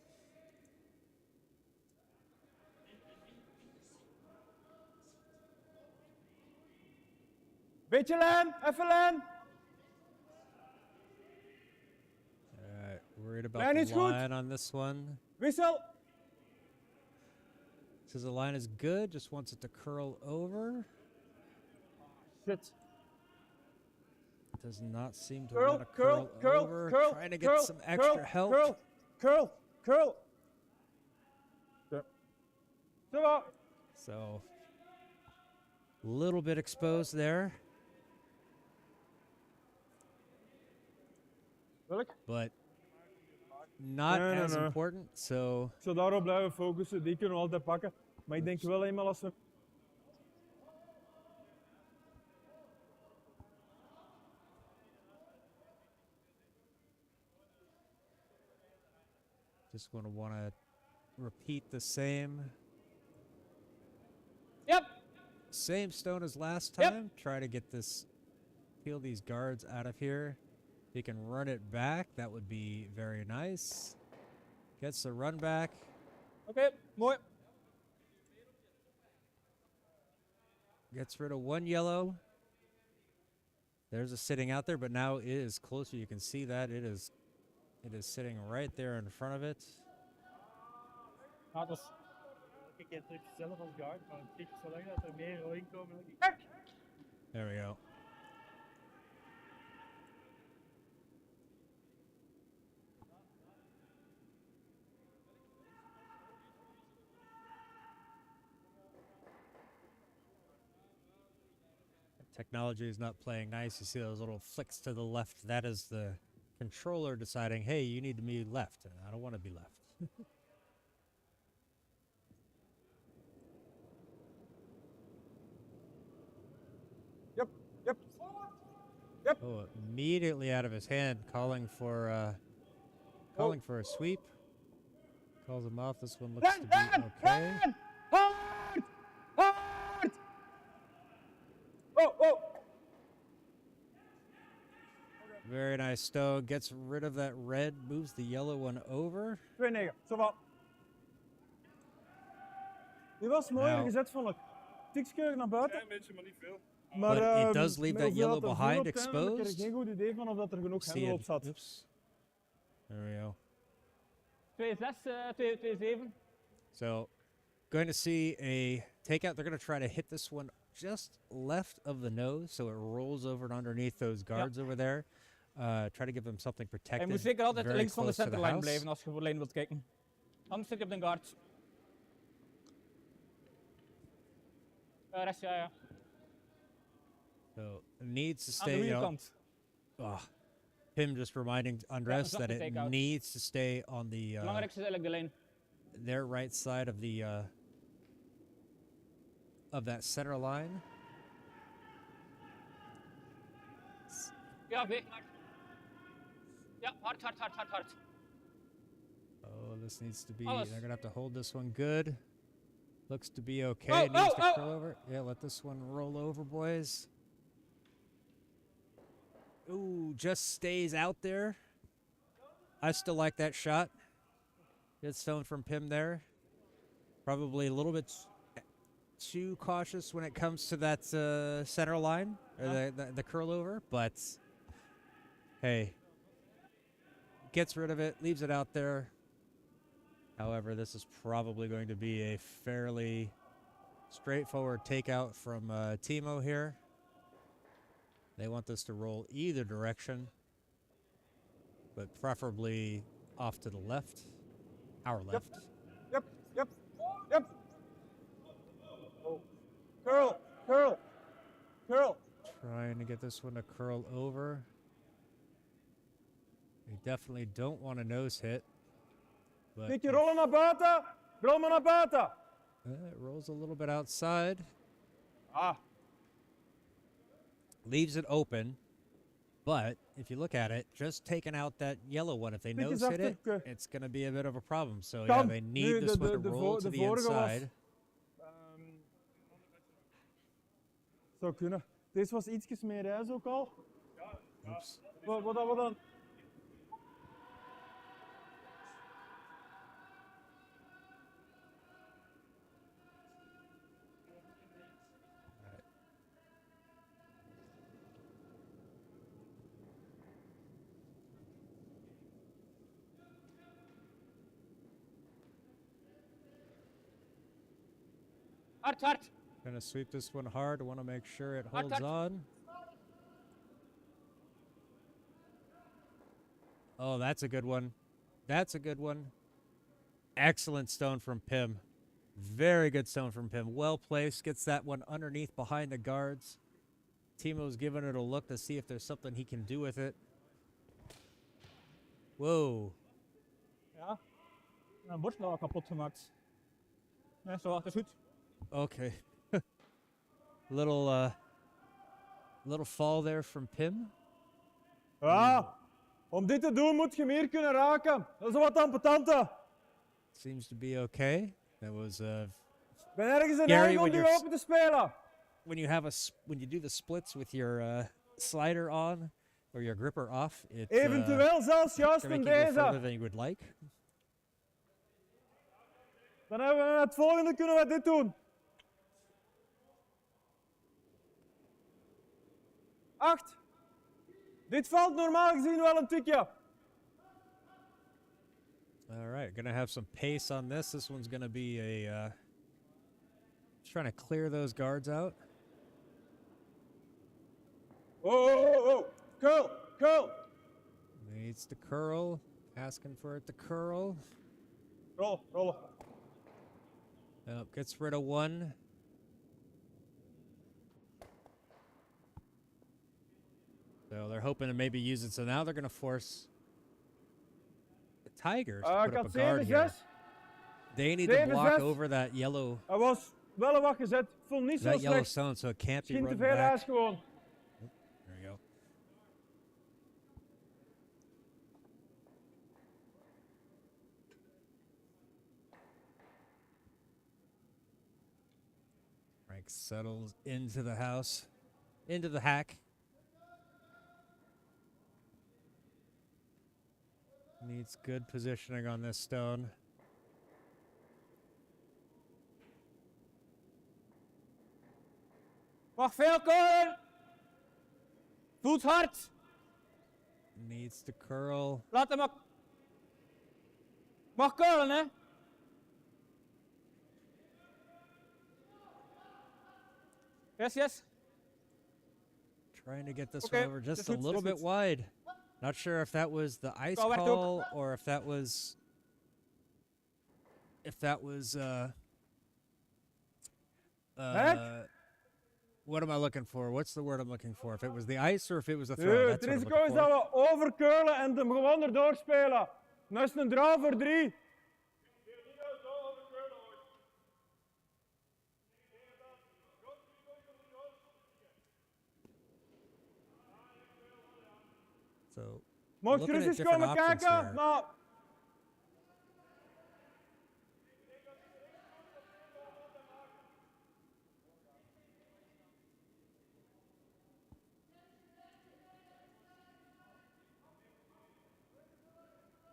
Beetje lijn, even lijn. Alright, worried about Line the is good. line on this one. Wissel. Says the line is good, just wants it to curl over. Shit. Does not seem to Curl, want to curl, curl, over. curl. Trying to get curl, some extra curl, help. Curl, curl, curl. Zo. Zo wel. So, a little bit exposed there, Welk? but not No, no, as no. important. So, Ik zou daarop blijven focussen, die kunnen we altijd pakken. Maar ik denk wel eenmaal als we... just going to want to repeat the same Yep. stone as last Yep. time. Try to get this, peel these guards out of here. If he can run it back, that would be very nice. Gets the run back. Oké, mooi. Gets rid of one yellow. There's a sitting out there, but now it is closer. You can see that it is sitting right there in front of it. Ah, dat is... Ik heb het zelf als guard, maar het is zolang dat er meer rooien komen. There we go. Technology is not playing nice. You see those little flicks to the left. That is the controller deciding, hey, you need to be left. And I don't want to be left. Yep, yep. Yep. Oh, immediately out of his hand, calling for a sweep. Calls him off. This one looks to be okay. Hard! Hard! Oh, oh! Very nice stone. Gets rid of that red, moves the yellow one over. 2-9, zo wat. Die was mooier Nou. gezet, vond ik. Tikje naar buiten. Een beetje, maar niet veel. Maar But it does leave met that hoeveel yellow dat er behind voorop zijn, heb ik er exposed. geen goed idee van of dat er genoeg See hendel op it. zat. Oops. There we go. 2-6, 2-7. So, going to see a takeout. They're going to try to hit this one just left of the nose, so it rolls over and underneath those guards over there. Try to give them something Je protected. moet zeker altijd very links van de close to the centerlijn house. blijven als je voor lijn wilt kijken. Anders zit je op de guard. Rest, ja. So, it needs to Aan de stay, goede kant. him just reminding Andres zachte that it takeout. needs to stay on the Het belangrijkste is eigenlijk de lijn. their right side of the of that center line. Ja, oké. Ja, hard. Oh, this needs to be. Alles. They're gonna have to hold this one good. Looks to be okay. Oh, It needs oh, to oh. curl over. Yeah, let this one roll over, boys. Ooh, just stays out there. I still like that shot. Good stone from Pim there. Probably a little bit too cautious when it comes to that center line or the curl over, but hey, gets rid of it, leaves it out there. However, this is probably going to be a fairly straightforward takeout from Timo here. They want this to roll either direction, but preferably off to the left, our left. Yep. Oh. Curl. Trying to get this one to curl over. They definitely don't want a nose hit. But Beetje rollen naar buiten. Rol maar naar buiten. It rolls a little bit outside. Ah, Leaves it open. But if you look at it, just taking out that yellow one, if they Tik eens nose hit it, achter- it's going to be a bit of a problem. So yeah, Kan. they Nu, need this one to de roll to de the vorige was... inside. Zou kunnen. Deze was ietsjes meer reis ook al. Oops. Wat dan? Hard, hard. Gonna sweep this one hard. I want to make sure it Hard, holds hard. on. Oh, that's a good one. That's a good one. Excellent stone from Pim. Very good stone from Pim. Well placed. Gets that one underneath behind the guards. Timo's giving it a look to see if there's something he can do with it. Whoa. Ja. Een borstblauw kapot gemaakt. Nee, zo, dat is goed. Okay. Little fall there from Pim. Ja, om dit te doen moet je meer kunnen raken. Dat is wat ambetanten. Seems to be okay. That was Ik ben ergens een Gary, eigen om when die you're open te spelen. when you have when you do the splits with your slider on or your gripper off. It Eventueel zelfs juist can in make you go further deze. than you would like. Dan hebben we het volgende kunnen we dit doen. 8. Dit valt normaal gezien wel een tikje. All right, gonna have some pace on this. This one's gonna be a just trying to clear those guards out. Oh. Curl. Needs to curl. Asking for it to curl. Rollen. Oh, gets rid of one. So they're hoping to maybe use it. So now they're gonna force the Tigers to Ik put up had a guard here. 7-6. They need to 7-6. block over that yellow Hij was wel wat gezet. Ik vond niet zo that yellow slecht. stone, so it can't be Misschien te run veel back. ijs gewoon. There you go. Frank settles into the house, into the hack. Needs good positioning on this stone. Mag veel kolen. Voelt hard. Needs to curl. Laat hem ook. Mag kolen, hè? Yes. Trying to get this Okay, one over just this a hits, little this bit hits. wide. Not sure if that was the ice Go back, call or if that was what am I looking for? What's the word I'm looking for? If it was the ice or if it was the throw. Het That's what I'm risico is looking dat for. we overcurlen en hem gewoon erdoor spelen. Dat is een draw voor 3. So Mocht looking gerust at eens different komen options kijken, here. maar...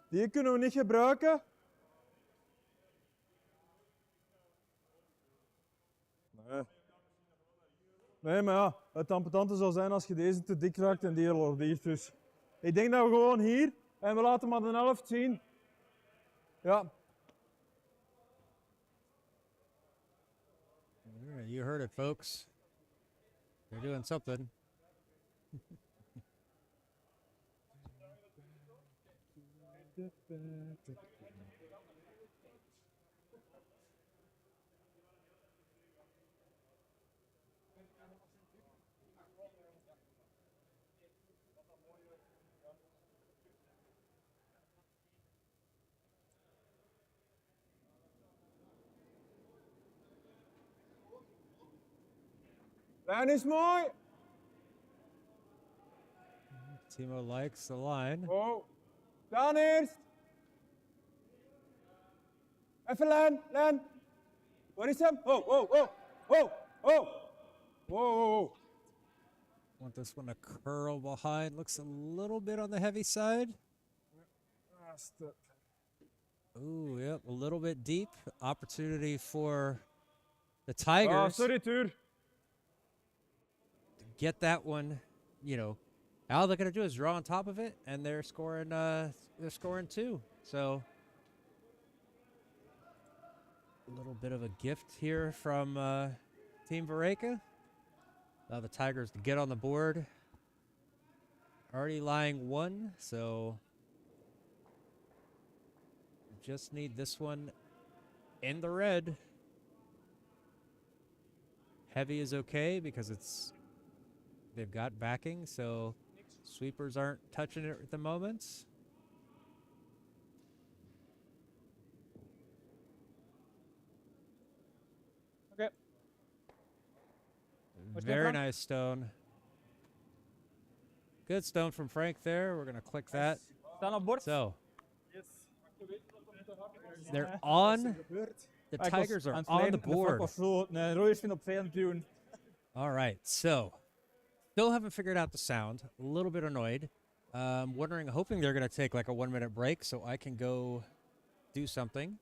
Die kunnen we niet gebruiken. Nee, maar ja, het amputante zou zijn als je deze te dik raakt en die lordiert dus. Ik denk dat we gewoon hier, en we laten maar de helft zien. Ja. Yeah, you heard it, folks. They're doing something. Lijn is mooi. Timo likes the line. Oh. Daan eerst. Even lijn. Waar is hem? Oh. Whoa. Want this one to curl behind. Looks a little bit on the heavy side. Ooh, yep, a little bit deep. Opportunity for the Tigers Oh, sorry, Tuur. to get that one. You know, all they're gonna do is draw on top of it, and they're scoring. They're scoring 2. So a little bit of a gift here from Team Verreycken. Allow the Tigers to get on the board. Already lying 1, so just need this one in the red. Heavy is okay because they've got backing, so sweepers aren't touching it at the moment. Okay. What's Very different? nice stone. Good stone from Frank there. We're going to click that. Staan op bord. So Yes. they're on. The Ah, ik was Tigers are aan het on the leiden en de Frank board. was zo een rode steen opzij aan het duwen. All right, so still haven't figured out the sound. A little bit annoyed. Hoping they're going to take like a 1-minute break so I can go do something.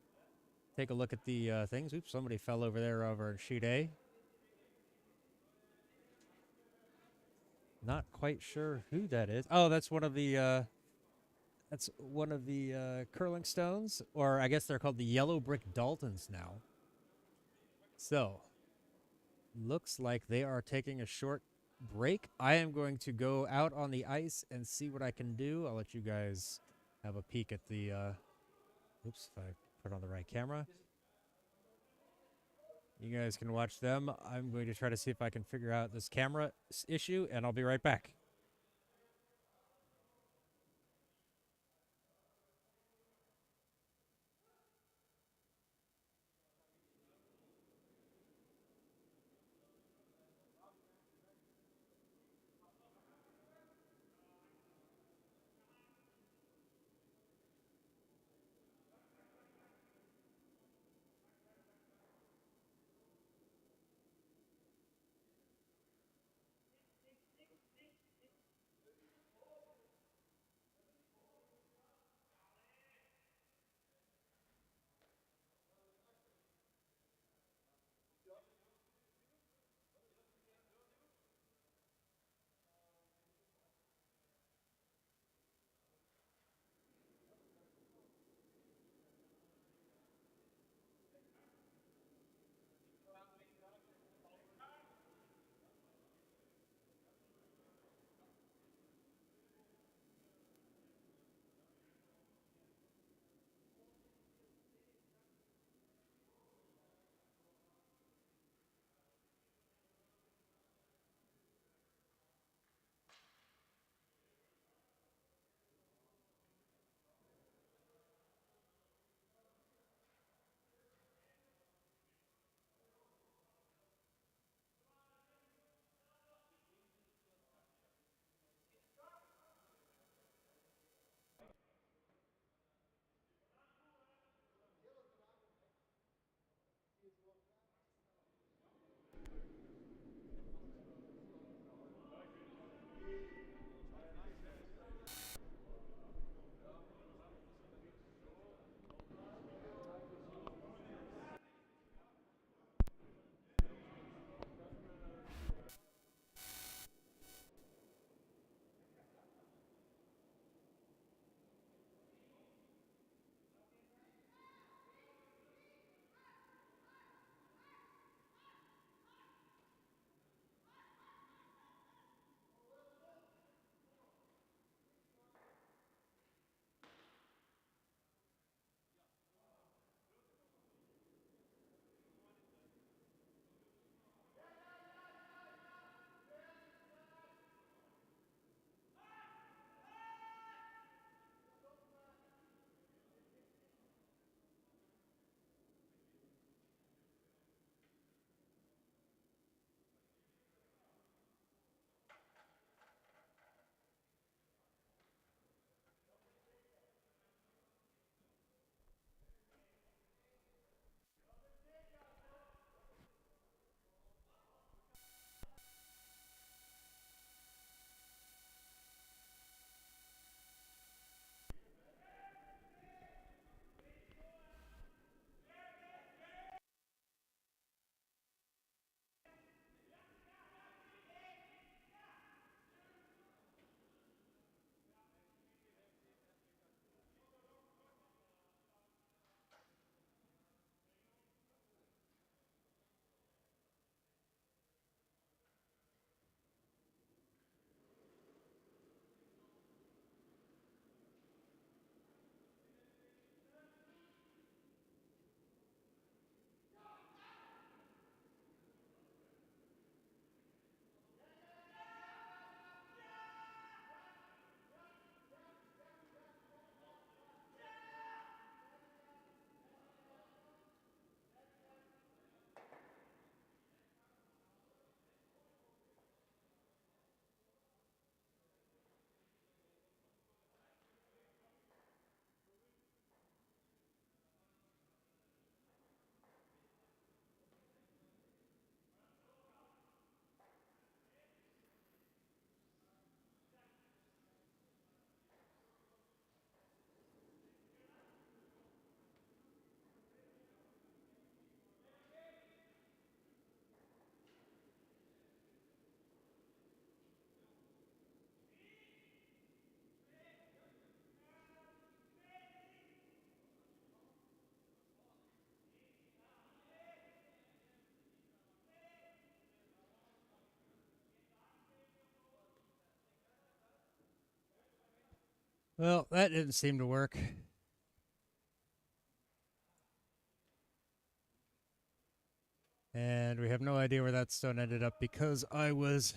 Take a look at the things. Oops, somebody fell over there over in sheet A. Not quite sure who that is. Oh, that's one of the curling stones, or I guess they're called the yellow brick Daltons now. So, looks like they are taking a short break. I am going to go out on the ice and see what I can do. I'll let you guys have a peek at the oops, if I put on the right camera. You guys can watch them. I'm going to try to see if I can figure out this camera issue, and I'll be right back. Well, that didn't seem to work. And we have no idea where that stone ended up because I was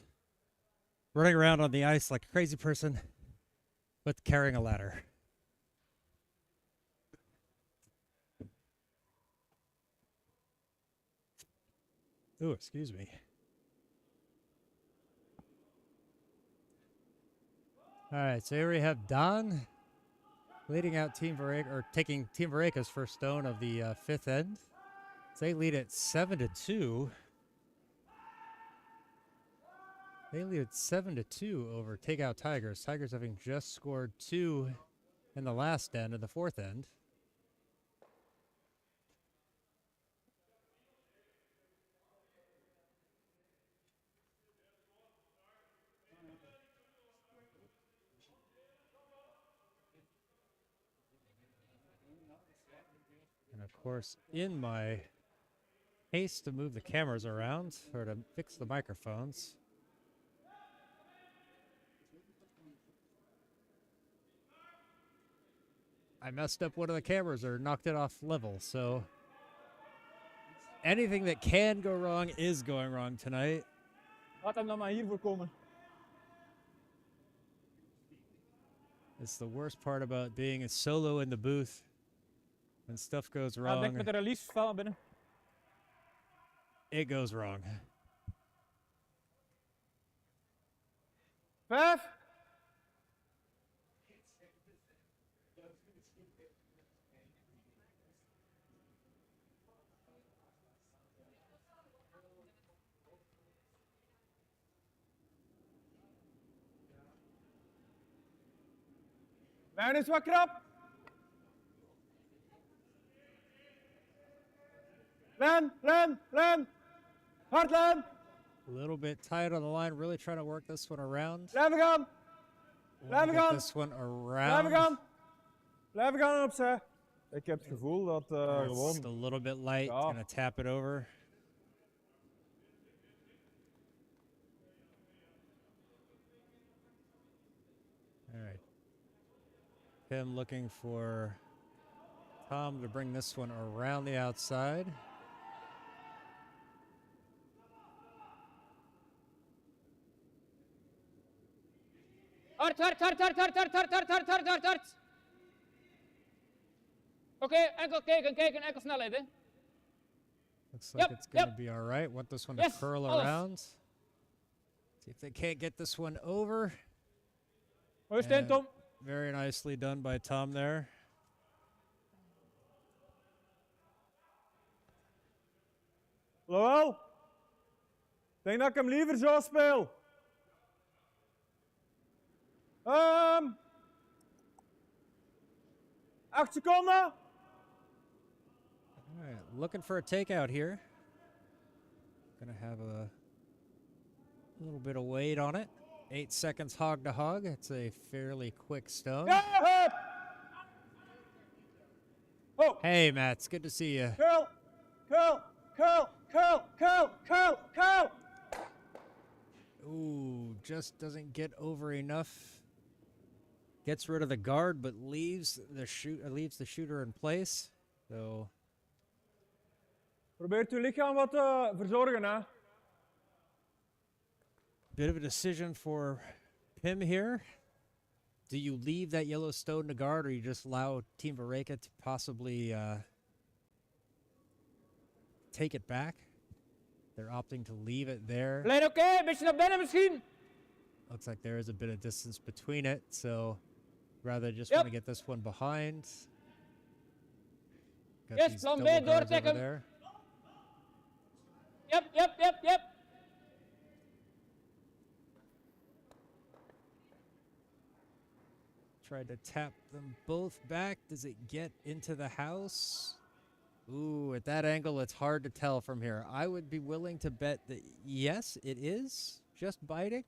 running around on the ice like a crazy person, but carrying a ladder. Oh, excuse me. All right, so here we have Don leading out Team Verreycken, or taking Team Verreykken's first stone of the fifth end. So they lead at 7-2. They lead at 7-2 over Takeout Tigers. Tigers having just scored 2 in the last end, in the fourth end. And of course, in my haste to move the cameras around, or to fix the microphones, I messed up one of the cameras or knocked it off level, so anything that can go wrong is going wrong tonight. Laat hem dan maar hiervoor komen. It's the worst part about being a solo in the booth. When stuff goes Ja, wrong, denk met de release fel naar binnen. it goes wrong. 5. Mijn is wat krap. Len, Len, Len. Hard Len. A little bit tight on the line, really trying to work this one around. Blijven gaan. Wanna Blijven get gaan. this one Blijven around. gaan. Blijven gaan en opzij. Ik heb het gevoel dat It's gewoon... a little bit light, Ja. gonna tap it over. All right. Him looking for Tom to bring this one around the outside. Hard, hard, hard, hard, hard, hard, hard, hard, hard, hard, hard, hard. Oké, enkel kijken, kijken, enkel snelheid, hè. Looks like Yep, it's going to yep. be all right. Want this one Yes, to curl alles. around. See if they can't get this one over. Mooi steen, And Tom. very nicely done by Tom there. Lowell? Denk dat ik hem liever zo speel. 8 seconden. All right, looking for a takeout here. Gonna have a little bit of weight on it. 8 seconds hog to hog. It's a fairly quick stone. Ja! Oh, Hey, Matt, it's good to see you. curl, curl, curl, curl, curl, curl, curl. Ooh, just doesn't get over enough. Gets rid of the guard, but leaves the shooter in place. So Probeert uw lichaam wat te verzorgen, hè. bit of a decision for Pim here. Do you leave that yellow stone to guard, or you just allow Team Verreycken to possibly take it back? They're opting to leave it there. Lijn oké, beetje naar binnen misschien. Looks like there is a bit of distance between it, so rather just Yep. want to get this one behind. Got Yes, these plan B, double guards doortrekken. over there. Yep, yep, yep, yep. Tried to tap them both back. Does it get into the house? Ooh, at that angle, it's hard to tell from here. I would be willing to bet that yes, it is just biting.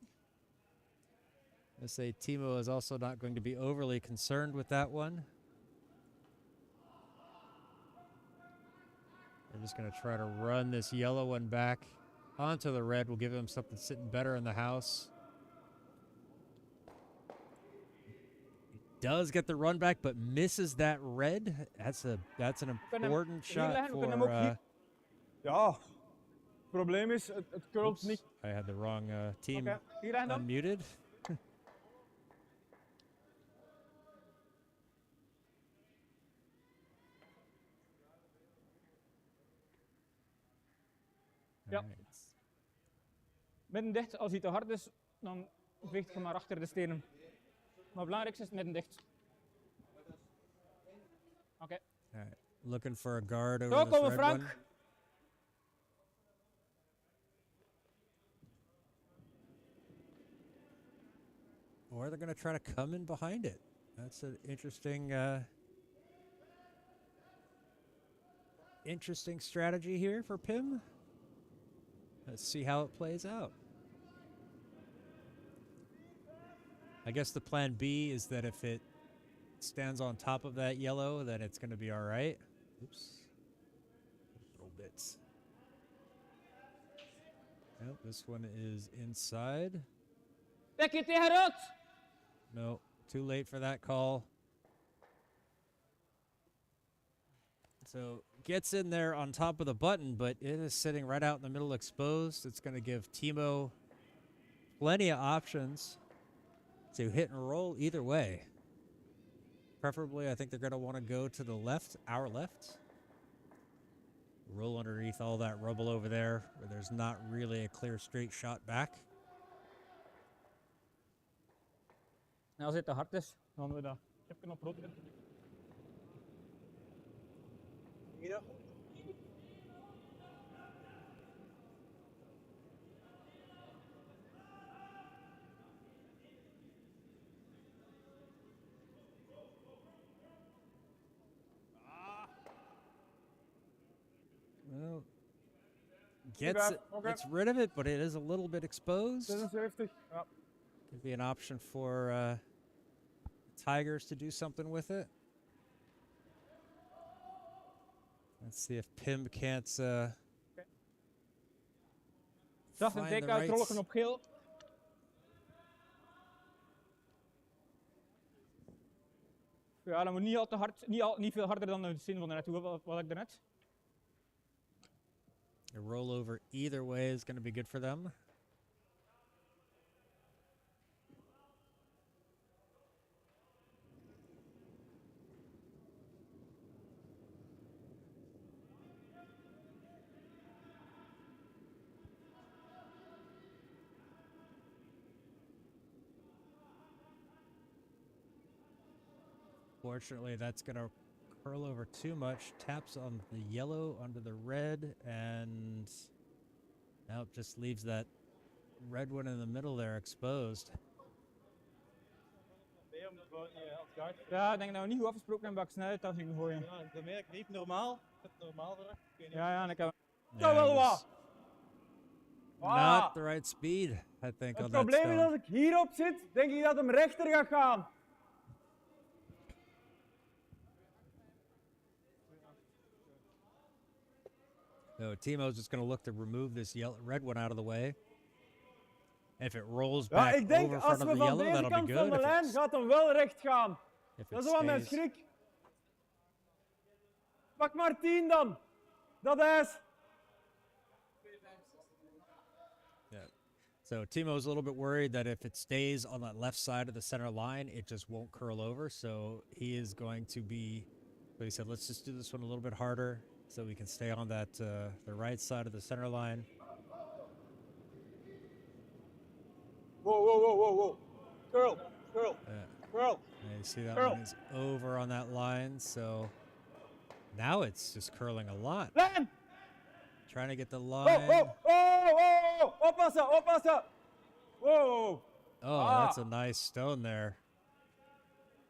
I say Timo is also not going to be overly concerned with that one. They're just going to try to run this yellow one back onto the red. Will give him something sitting better in the house. does get the run back, but misses that red. That's an important hier shot leggen, we kunnen hem ook for. hier. Ja, het probleem is, het curlt Oops, niet. I had the wrong team Oké, hier leggen dan. unmuted. Ja. Alright. Midden dicht, als hij te hard is, dan veegt je maar achter de stenen. Maar het belangrijkste is midden dicht. Oké. Alright. Looking for a guard over Zo, this komen red Frank. one. Or they're going to try to come in behind it. That's an interesting strategy here for Pim. Let's see how it plays out. I guess the plan B is that if it stands on top of that yellow, then it's going to be all right. Oops. Little bits. Nope, this one is inside. Tik je tegen rood. No, too late for that call. So gets in there on top of the button, but it is sitting right out in the middle exposed. It's going to give Timo plenty of options to hit and roll either way. Preferably, I think they're going to want to go to the left, our left. Roll underneath all that rubble over there where there's not really a clear straight shot back. En als het te hard is, dan we dat even op rood doen. Hier. Well, gets rid of it, but it is a little bit exposed. 76. Ja. Could be an option for Tigers to do something with it. Let's see if Pim can't Zacht een find the take-out, right rollen op geel. Ja, dan moet niet al te hard, niet veel harder dan de zin van daarnet. Wat ik daarnet. A rollover either way is going to be good for them. Fortunately, that's going to curl over too much. Taps on the yellow onto the red, and now it just leaves that red one in the middle there exposed. Ja, ik denk dat we niet goed afgesproken hebben dat ik snelheid dat ging gooien. Ja, dat merk ik niet normaal. Het normaal voor. Ja, en ik heb... Dat wel wat. Not the right speed, I think, Het on that probleem is stone. als ik hierop zit, denk ik dat hem rechter gaat gaan. So Timo's just going to look to remove this red one out of the way. If it rolls Ja, back ik denk over als front of we the van yellow, deze that'll be kant van good. de If lijn it's- gaat hem wel recht gaan. if Dat it is wel mijn stays- schrik. Pak maar 10 dan. Dat is. Yeah. So Timo's a little bit worried that if it stays on that left side of the center line, it just won't curl over. So he is going to be. So he said, let's just do this one a little bit harder so we can stay on that the right side of the center line. Wow, wow, wow, wow, wow. Curl, curl, curl. And you see that Curl. one is over on that line. So now it's just curling a lot. Lijn. Trying to get the Oh, line. oh, oh, oh. Oppassen, oppassen. Wow. Oh, that's a nice stone there.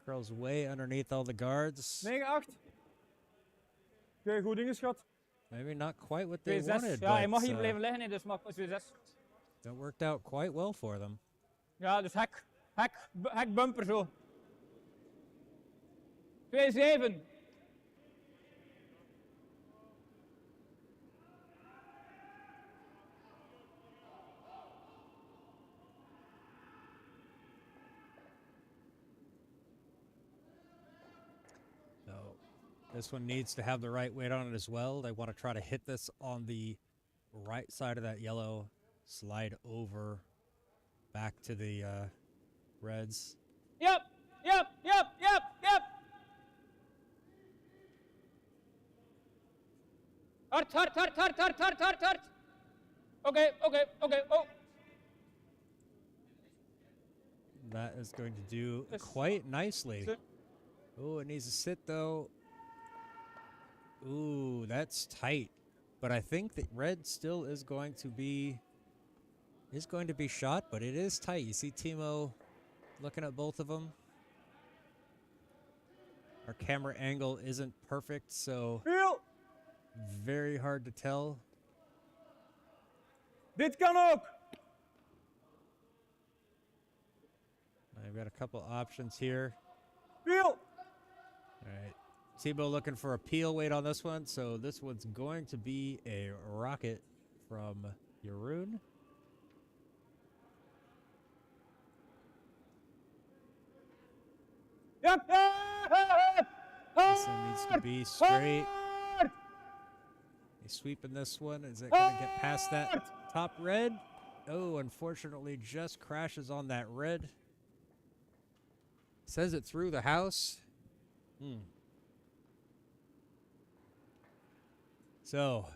Curls way underneath all the guards. 9-8. Oké, goed ingeschat. Maybe not quite what they 2-6. wanted, Ja, je but mag hier blijven liggen, hè, dus mag 2-6. that worked out quite well for them. Ja, dus hek bumper zo. 2-7. This one needs to have the right weight on it as well. They want to try to hit this on the right side of that yellow, slide over back to the reds. Yep, yep, yep, yep, yep. Hard, hard, hard, hard, hard, hard, hard, hard. Okay, okay, okay, oh. That is going to do Yes. quite nicely. Sit. Oh, it needs to sit though. Ooh, that's tight. But I think that red still is going to be shot, but it is tight. You see Timo looking at both of them. Our camera angle isn't perfect, so Viel! very hard to tell. Dit kan ook! I've got a couple options here. Viel! All right. Timo looking for a peel weight on this one, so this one's going to be a rocket from Jeroen. Yep, yep! This one needs to be straight. Hard! He's sweeping this one. Is it going to get past that top red? Oh, unfortunately, just crashes on that red. Says it through the house. So,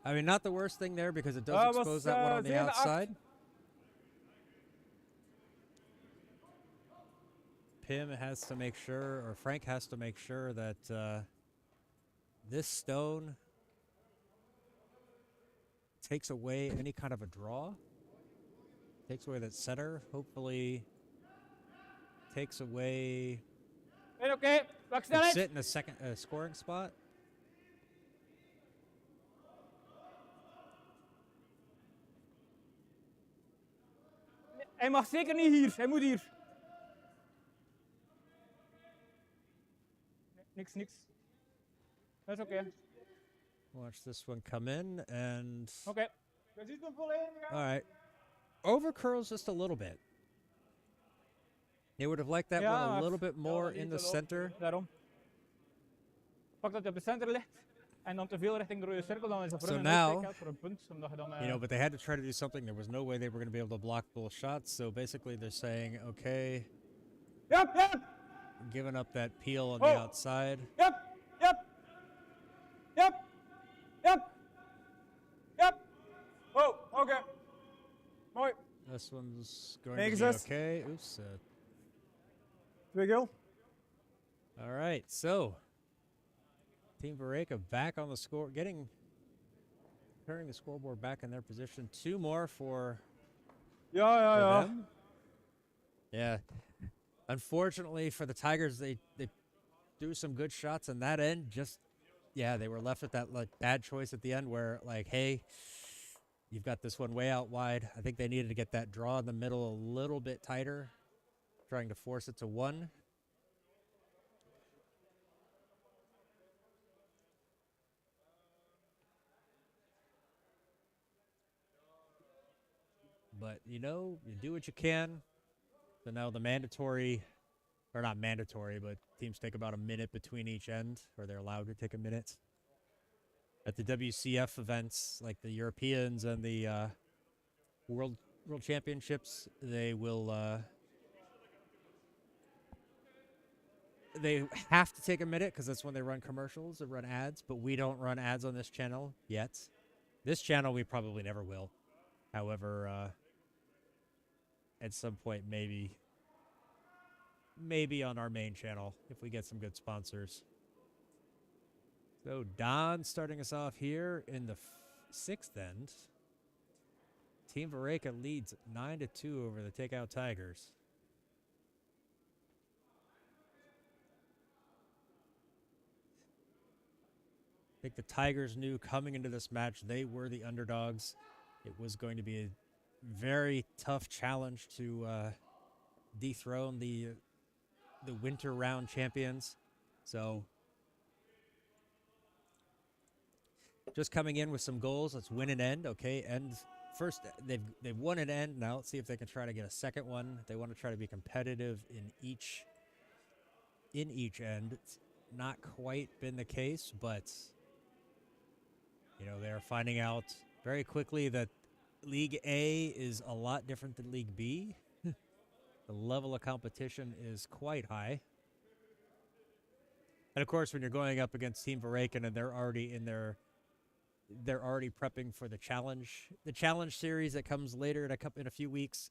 I mean, not the worst thing there because it does expose that one on the outside. Pim has to make sure, or Frank has to make sure that this stone takes away any kind of a draw. Takes away that center. Hopefully takes away... Okay, Could wacht sit in a second scoring spot. Hij mag zeker niet hier, hij moet hier. Nee, niks, niks. Dat is oké. Watch this one come in and... Oké. All right. Over curls just a little bit. They would have liked that Ja, one a maar- little bit more Ja, in niet the te lopen. center. Daarom. Pak dat hij op de center ligt. En dan te veel richting de rode cirkel, dan is dat voor So hun now- een uitsteek voor een punt. Omdat je dan... You know, but they had to try to do something. There was no way they were going to be able to block both shots. So basically they're saying, okay, Yep, yep! giving up that peel on the Oh. outside. Yep, yep! Yep! Yep! Yep! Oh, oké. Mooi. This one's going Makes to be us- okay. Oops. 2 gil. All right, so Team Verreycken back on the score, turning the scoreboard back in their position. 2 more for Ja, ja, ja. them. Yeah. Unfortunately for the Tigers, they threw some good shots on that end. They were left with that like bad choice at the end where like, hey, you've got this one way out wide. I think they needed to get that draw in the middle a little bit tighter, trying to force it to 1. But, you know, you do what you can. So now the mandatory, or not mandatory, but teams take about a minute between each end, or they're allowed to take a minute. At the WCF events, like the Europeans and the World Championships, they will, they have to take a minute because that's when they run commercials and run ads, but we don't run ads on this channel yet. This channel, we probably never will. However, at some point, maybe on our main channel if we get some good sponsors. So Don starting us off here in the 6th end. Team Verreycken leads 9-2 over the Takeout Tigers. I think the Tigers knew coming into this match they were the underdogs. It was going to be a very tough challenge to dethrone the winter round champions. So just coming in with some goals. Let's win an end. Okay, end first. They've won an end. Now let's see if they can try to get a second one. They want to try to be competitive in each end. not quite been the case, but you know, they're finding out very quickly that League A is a lot different than League B. The level of competition is quite high. And of course, when you're going up against Team Verreycken and they're already prepping for the challenge series that comes later in a few weeks.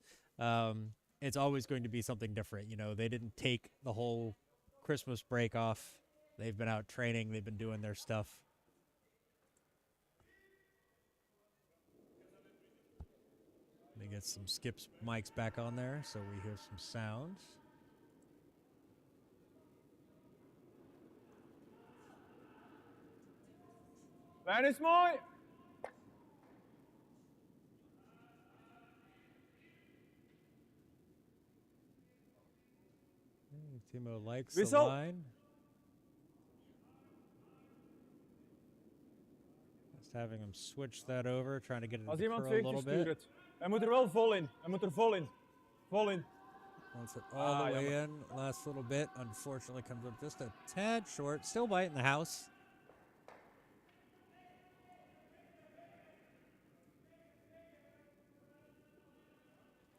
It's always going to be something different. You know, they didn't take the whole Christmas break off. They've been out training. They've been doing their stuff. Let me get some Skip's mics back on there so we hear some sounds. Lijn is mooi. Timo likes the Wissel. line. Just having him switch that over, trying to get it Als to iemand curl a veegt, little stuur bit. het. Hij moet er wel vol in. Hij moet er vol in. Vol in. Wants it all the way jammer. in. Last little bit, unfortunately, comes up just a tad short. Still biting the house.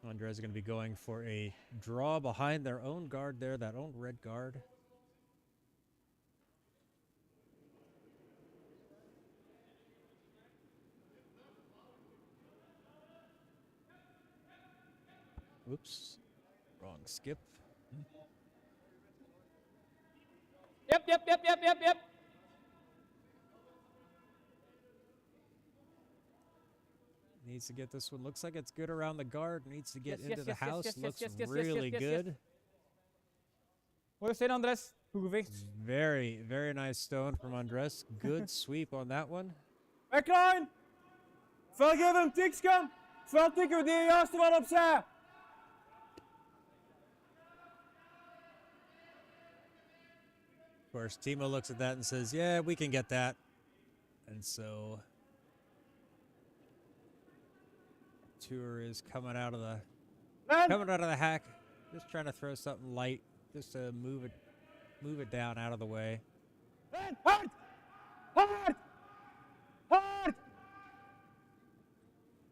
Andres is going to be going for a draw behind their own guard there, that own red guard. Oops, wrong skip. Yep. Needs to get this one. Looks like it's good around the guard. Needs to get Yes, into the yes, yes, house. yes, yes, Looks yes, yes, yes, really yes, yes, good. yes. Mooi steen, Andres. Goed gevecht. Very, very nice stone from Andres. Good sweep on that one. Backline. Vel geef hem, tikskam. Vel tikken we die juist wel opzij. Of course, Timo looks at that and says, yeah, we can get that. And so Tour is coming out of the hack, just trying to throw something light, just to move it down out of the way. Hard! Hard! Hard!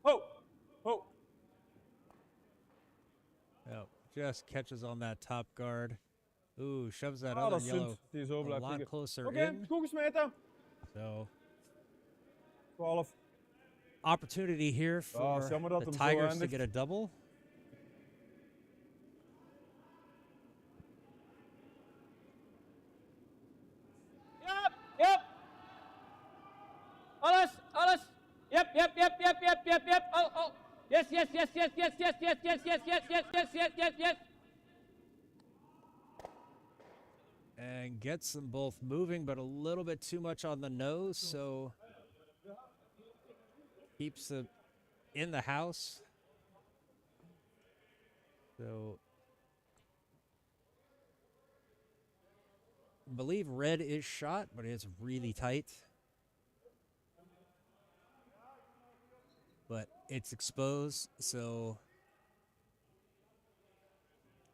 Oh! Oh! Oh, just catches on that top guard. Ooh, shoves that Ah, other dat is yellow zint. Die zo a blijft lot liggen. closer Oké, in. goed gesmeten. So 12. opportunity here for is jammer dat the hem zo Tigers to eindigt. get a double. Yep. Alles. Yep. Oh. Yes. And gets them both moving, but a little bit too much on the nose, so keeps it in the house. So I believe red is shot, but it's really tight. But it's exposed, so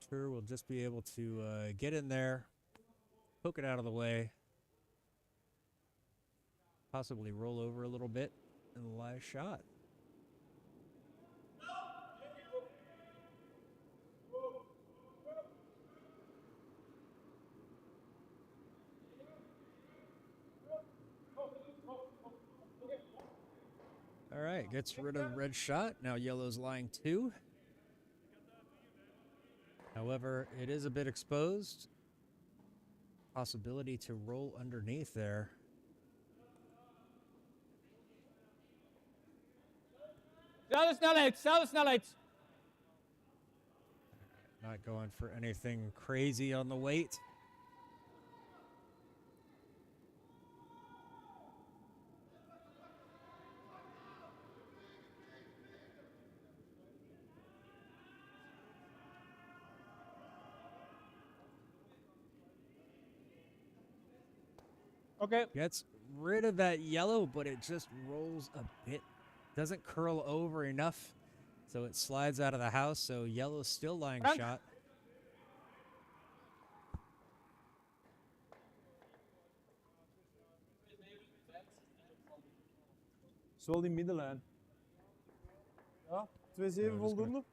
Tur will just be able to get in there, poke it out of the way, possibly roll over a little bit, and the live shot. All right, gets rid of red shot. Now yellow's lying 2. However, it is a bit exposed. Possibility to roll underneath there. Zelfde snelheid. Not going for anything crazy on the weight. Okay. Gets rid of that yellow, but it just rolls a bit. Doesn't curl over enough, so it slides out of the house. So yellow's still lying Frank. shot. is wel die middenlijn. Ja, 2,7 voldoende.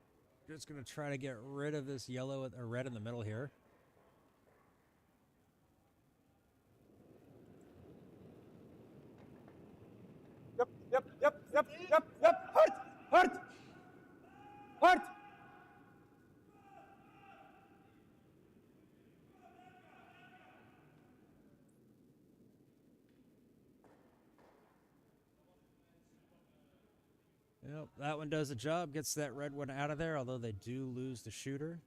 Just gonna try to get rid of this yellow or red in the middle here. Yep. Hard. Yep, that one does the job, gets that red one out of there, although they do lose the shooter.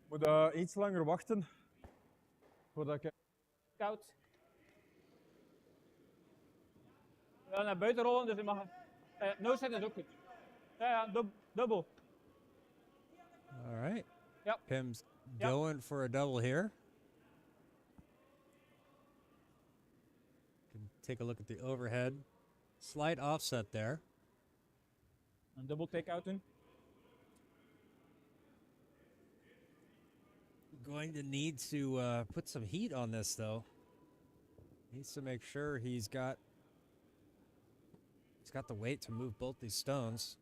Moet iets langer wachten. Voordat ik... Koud. We gaan naar buiten rollen, dus je mag... no set is ook goed. Ja, dubbel. All right. Yep. Pim's going for a double here. Can take a look at the overhead. Slight offset there. Een dubbel take-out doen. Going to need to put some heat on this, though. Needs to make sure he's got the weight to move both these stones.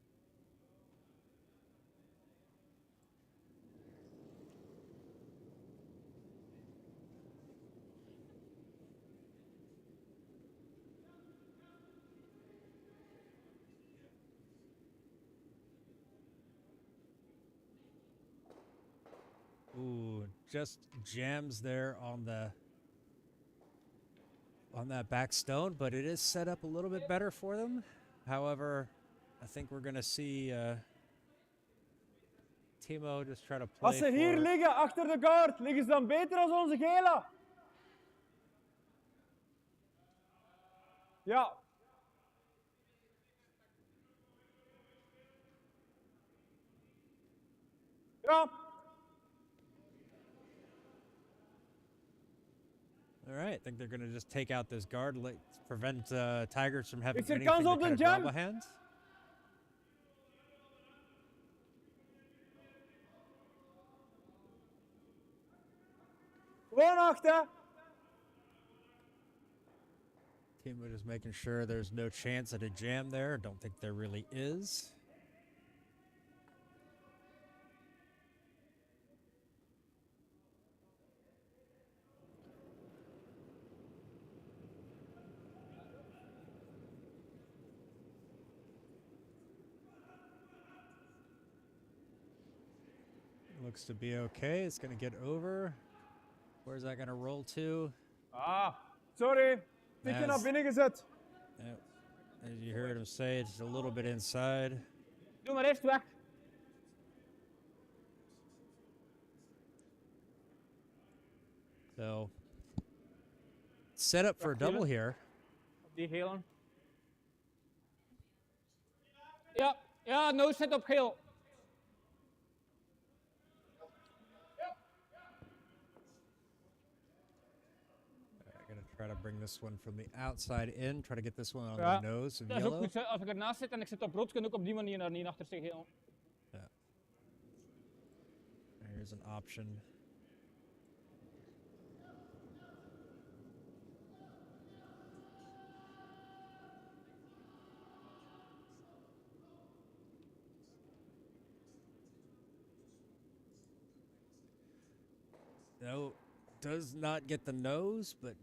Ooh, just jams there on that back stone, but it is set up a little bit better for them. However, I think we're gonna see Timo just try to play. Als ze hier liggen achter de kaart, liggen ze dan beter als onze gele? Ja. Ja. All right, I think they're going to just take out this guard, prevent Tigers from having Is er anything kans to op kind een of jam? grab a hand. Gewoon achter. Timo just making sure there's no chance at a jam there. Don't think there really is. Looks to be okay. It's going to get over. Where's that going to roll to? Ah, sorry. Tikje naar binnen gezet. Yep. As you heard him say, it's a little bit inside. Doe maar eerst weg. So, set up for a double here. Op die gele. Ja, no set op geel. I'm going to try to bring this one from the outside in. Try to get this one on Ja. the nose of Dat is ook yellow. goed. Als ik ernaast zit en ik zit op rood, kan ik ook op die manier naar niet achter zich geel. Yeah. Here's an option. No, does not get the nose, but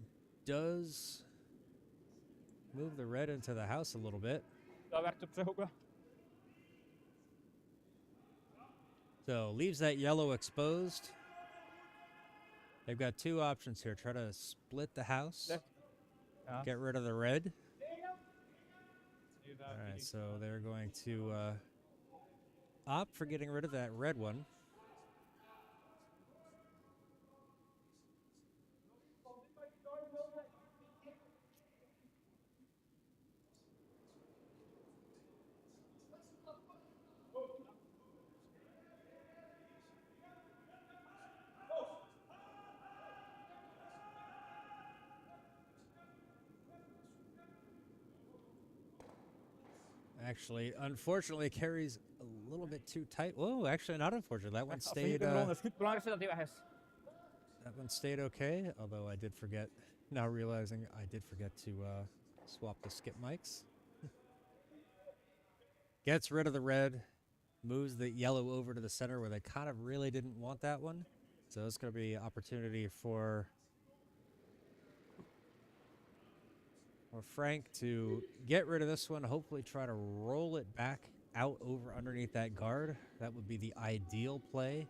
does move the red into the house a little bit. Dat werkt op zich ook wel. So leaves that yellow exposed. They've got two options here. Try to split the house. Ja. Get rid of the red. All right, so they're going to opt for getting rid of that red one. Actually, unfortunately, carries a little bit too tight. Whoa, actually, not unfortunately. That one Als we stayed. niet kunnen rollen, is het goed. Het belangrijkste is dat hij weg is. That one stayed okay. Although I did forget. Now realizing I did forget to swap the skip mics. Gets rid of the red, moves the yellow over to the center where they kind of really didn't want that one. So it's going to be opportunity for Frank to get rid of this one, hopefully try to roll it back out over underneath that guard. That would be the ideal play.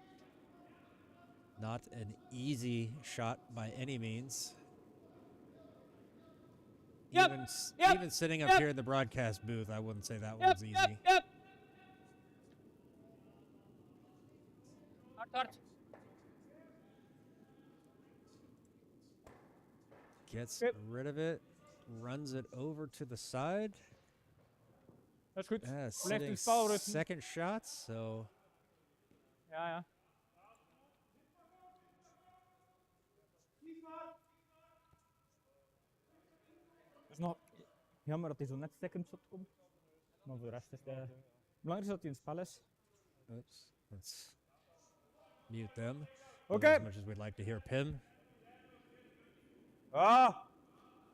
Not an easy shot by any means. Yep, Even sitting up here in the broadcast booth, I wouldn't say that one's easy. Yep. Hard. Gets rid of it, runs it over to the side. Dat is goed. Yeah, Blijft sitting in spelritme. second shot, so Ja. Het is nog jammer dat hij zo net second shot komt. Maar voor de rest is het belangrijk is dat hij in spel is. oops, let's mute them. Oké. As much as we'd like to hear Pim. Ah,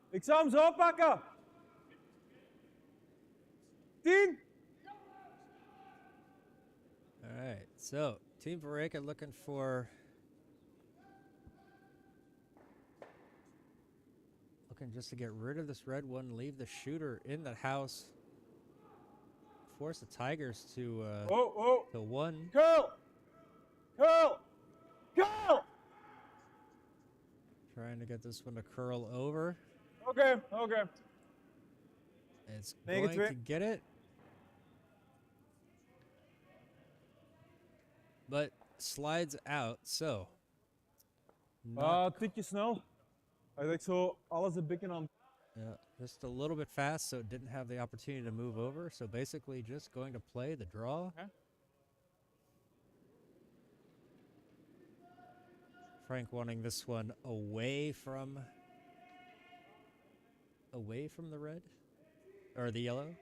ik zou hem zo pakken. 10. All right, so Team Verreycken looking for just to get rid of this red one, leave the shooter in the house, force the Tigers to to one. Curl. Trying to get this one to curl over. Oké. It's Make it going to three. get it. But slides out, so. Tikje snel. Hij denkt zo alles een beetje aan. Yeah, just a little bit fast, so it didn't have the opportunity to move over. So basically just going to play the draw. Okay. Frank wanting this one away from the red or the yellow.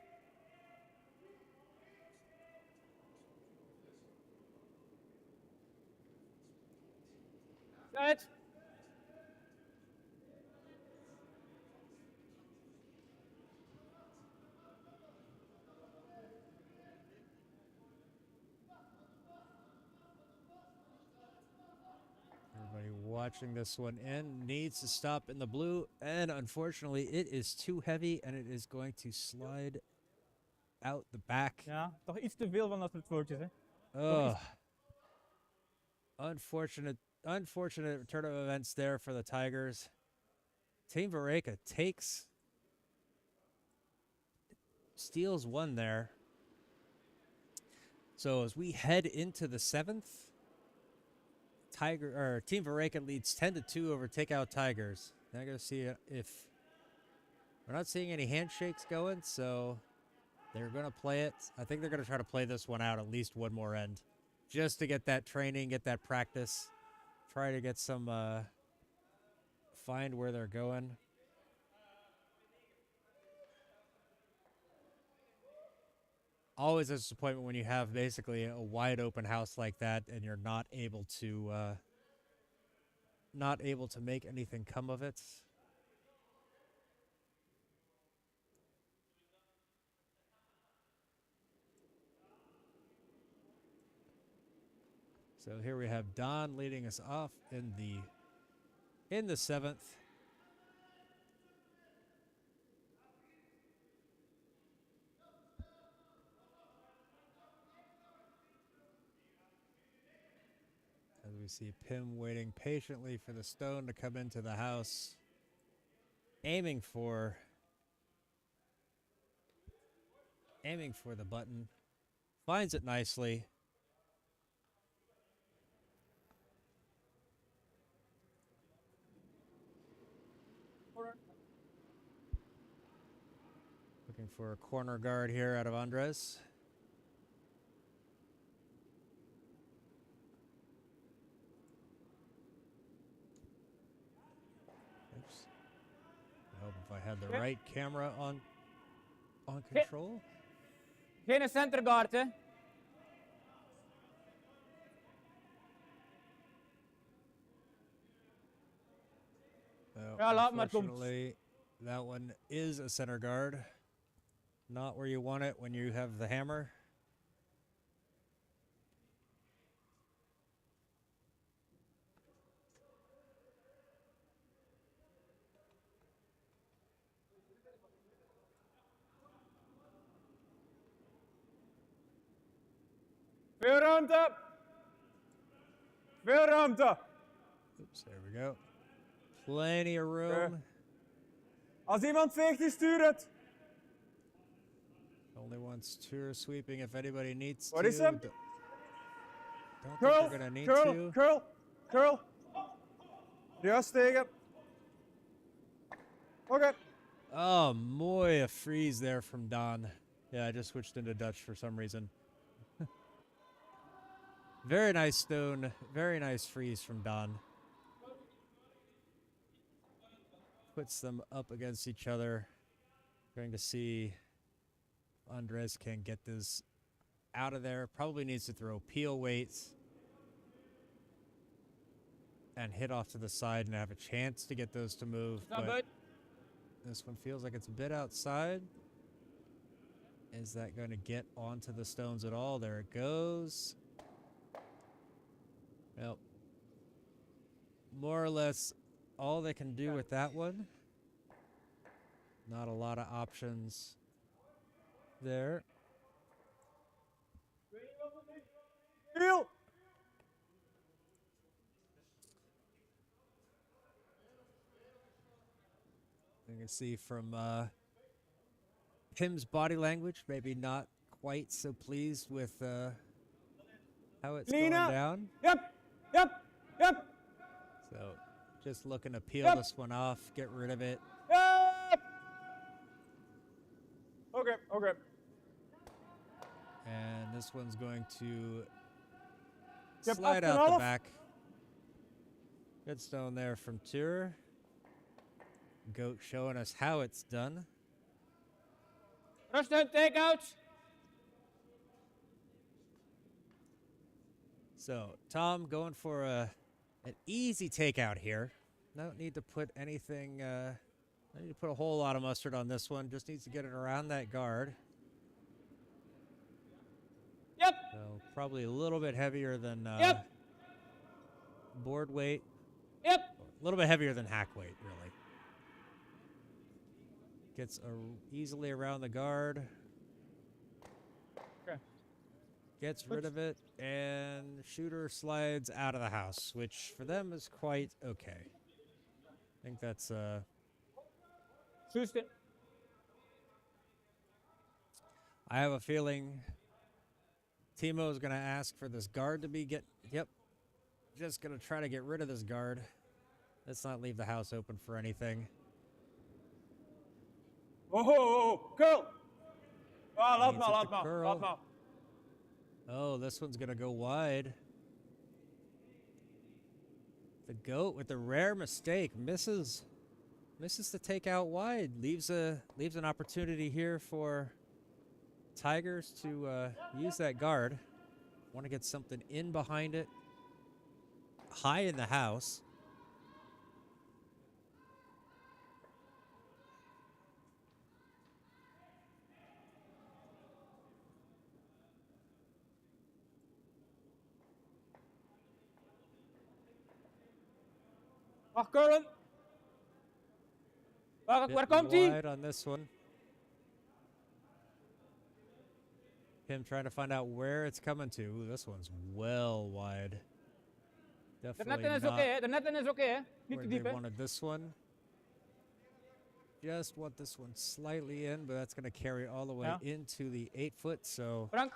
Tijd. Everybody watching this one in needs to stop in the blue, and unfortunately it is too heavy and it is going to slide out the back. Ja, toch iets te veel van dat soort foutjes, hè. Oh, unfortunate turn of events there for the Tigers. Team Verreycken steals one there. So as we head into the seventh, Team Verreycken leads 10-2 over Takeout Tigers. Now I'm gonna see if we're not seeing any handshakes going, so they're gonna play it. I think they're gonna try to play this one out at least one more end, just to get that training, get that practice, try to get some find where they're going. Always a disappointment when you have basically a wide open house like that and you're not able to make anything come of it. So here we have Don leading us off in the seventh. As we see Pim waiting patiently for the stone to come into the house, aiming for the button, finds it nicely. Looking for a corner guard here out of Andres. Oops. I hope if I had the right camera on control. Geen center guard, hè. Oh, Ja, laat maar, komt. unfortunately, that one is a center guard. not where you want it when you have the hammer. Veel ruimte. Veel ruimte. Oops, there we go. Plenty of room. Als iemand veegt, die stuurt het. Only once tour sweeping if anybody needs What to. is hem? Don't think Curl, we're gonna need curl, to. curl, curl. Juist tegen. Oké. Oh, mooi, a freeze there from Don. Yeah, I just switched into Dutch for some reason. Very nice stone. Very nice freeze from Don. Puts them up against each other. Going to see if Andres can get this out of there. Probably needs to throw peel weights and hit off to the side and have a chance to get those to move. Not But good. this one feels like it's a bit outside. Is that going to get onto the stones at all? There it goes. Well, more or less all they can do with that one. Not a lot of options there. Heel. You can see from Tim's body language, maybe not quite so pleased with how it's going Lina. down. Yep, yep, yep, So just looking to peel Yep. this one off, get rid of it. yep. Oké, oké. And this one's going to Yep, slide up out and the off. back. Good stone there from Tur. Goat showing us how it's done. Rustig, takeouts. So Tom going for an easy takeout here. Don't need to put anything. Don't need to put a whole lot of mustard on this one. Just needs to get it around that guard. Yep. So probably a little bit heavier than Yep. board weight. Yep. A little bit heavier than hack weight, really. Gets easily around the guard. Okay. Gets rid of it, and shooter slides out of the house, which for them is quite okay. I think that's Houston. I have a feeling Timo is going to ask for this guard to be Yep. Just going to try to get rid of this guard. Let's not leave the house open for anything. Oh, oh, oh, curl. Ah, laat Needs maar, it laat to maar, curl. laat maar. Oh, this one's going to go wide. The goat with the rare mistake misses to take out wide. Leaves an opportunity here for Tigers to use that guard. Want to get something in behind it. High in the house. Wacht, Curlen. Waar Bit komt hij? wide on this one. Him trying to find out where it's coming to. Ooh, this one's well wide. De Definitely netten is not oké, hè? De netten is oké, hè? Niet where te they diep, hè? wanted this one. Just want this one slightly in, but that's going to carry all the way Ja. into the 8-foot. So Frank.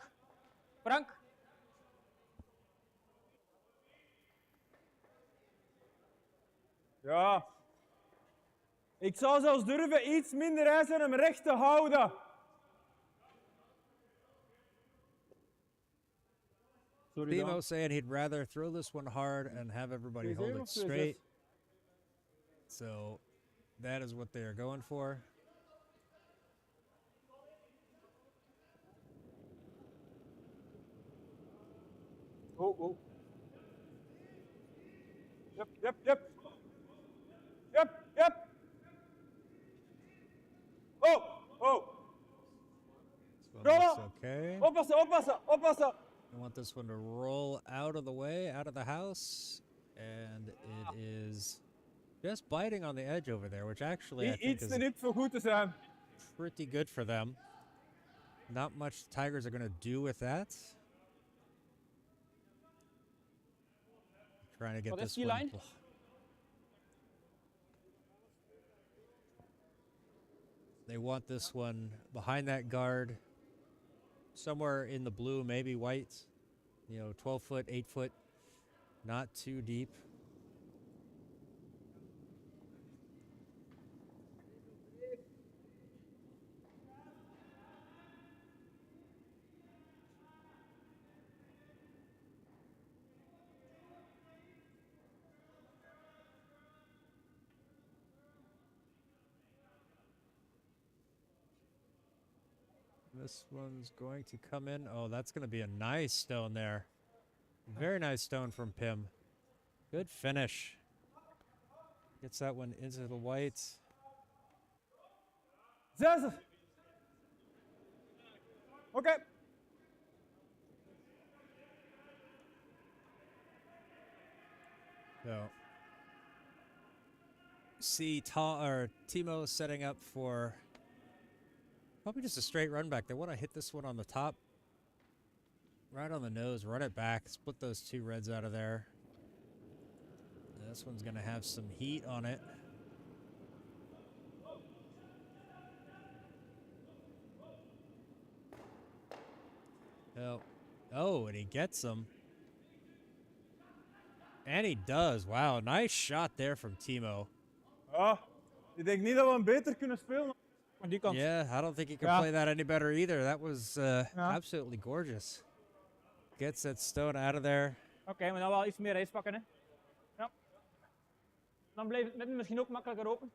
Frank. Ja. Ik zou zelfs durven iets minder ijs en hem recht te houden. Sorry, Timo Daan. saying he'd rather throw this one hard and have everybody hold 2-7 it of 2-6? straight. So that is what they are going for. Oh, oh. Yep, yep, yep. Yep, yep. Oh, oh. This one Roll looks okay. Oppassen, oppassen, oppassen. I want this one to roll out of the way, out of the house, and it is just biting on the edge over there, which actually I think Iets is te niet voor goed te zijn. pretty good for them. Not much tigers are going to do with that. Trying to get Wat is this die one. lijn? They want this one behind that guard, somewhere in the blue, maybe white. 12 foot, 8 foot, not too deep. This one's going to come in. Oh, that's going to be a nice stone there. Very nice stone from Pim. Good finish. Gets that one into the white. 6. Oké. So, see Timo setting up for probably just a straight run back. They want to hit this one on the top, right on the nose, run it back, split those two reds out of there. This one's going to have some heat on it. Oh, and he gets them. And he does. Wow, nice shot there from Timo. Ja, ik denk niet dat we hem beter kunnen spelen. Aan die kant. Yeah, I don't think he could Yeah. play that any better either. That was absolutely gorgeous. Gets that stone out of there. Oké, maar dan wel iets meer race pakken, hè. Ja. Dan blijft het midden misschien ook makkelijker open.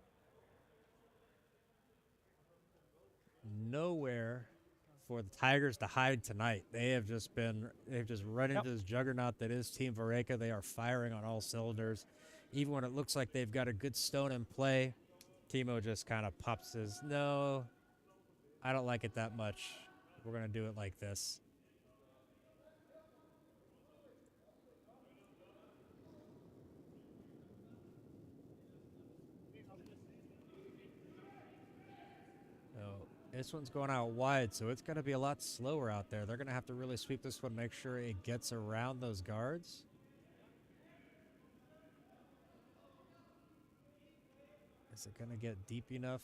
Nowhere for the Tigers to hide tonight. They've just run into this juggernaut that is Team Verreycken. They are firing on all cylinders. Even when it looks like they've got a good stone in play, Timo just kind of pops his, no, I don't like it that much. We're going to do it like this. This one's going out wide, so it's going to be a lot slower out there. They're going to have to really sweep this one, make sure it gets around those guards. Is it going to get deep enough?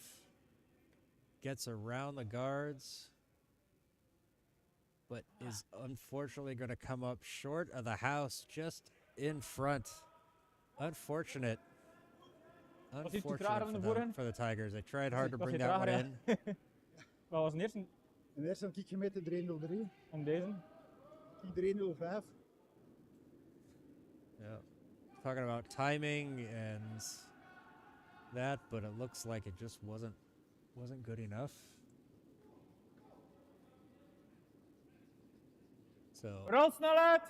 Gets around the guards, but is unfortunately going to come up short of the house, just in front. Unfortunate. Unfortunate for the Tigers. They tried hard to bring that one in. Wat was de eerste? De eerste kiek gemeten 303. En deze? Kiek 305. Yeah. Talking about timing and that, but it looks like it just wasn't good enough. So Rolsnelheid!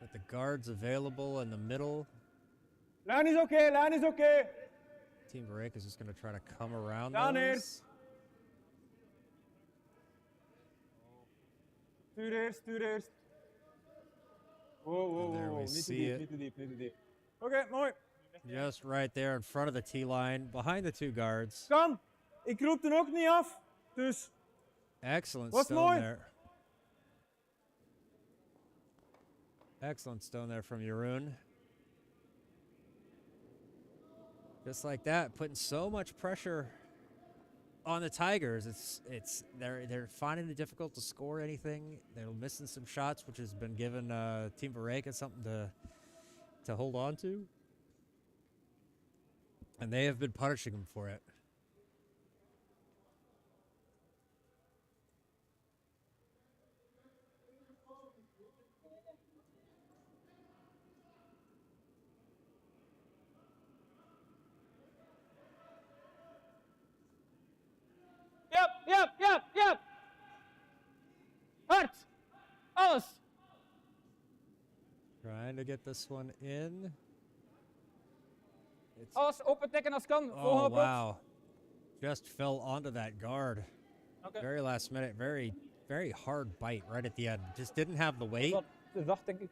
with the guards available in the middle, Lijn is oké, lijn is oké. Team Verreycken is just going to try to come around Down here. those. Stuur eerst, stuur eerst. Wow, wow, And there wow, we niet te see diep, it. niet te diep, niet te diep. Oké, mooi. Just right there in front of the T line, behind the two guards. Kan. Ik roep er ook niet af. Dus, Excellent Was stone mooi. there. Excellent stone there from Jeroen. Just like that, putting so much pressure on the Tigers. They're finding it difficult to score anything. They're missing some shots, which has been given Team Verreycken something to hold on to. And they have been punishing them for it. Yep. Hard. Alles. Trying to get this one in. Alles open tikken als kan. Oh, Volgende box. wow. Just fell onto that guard. Oké. Very last minute, very, very hard bite right at the end. Just didn't have the weight. Dat is zacht, denk ik.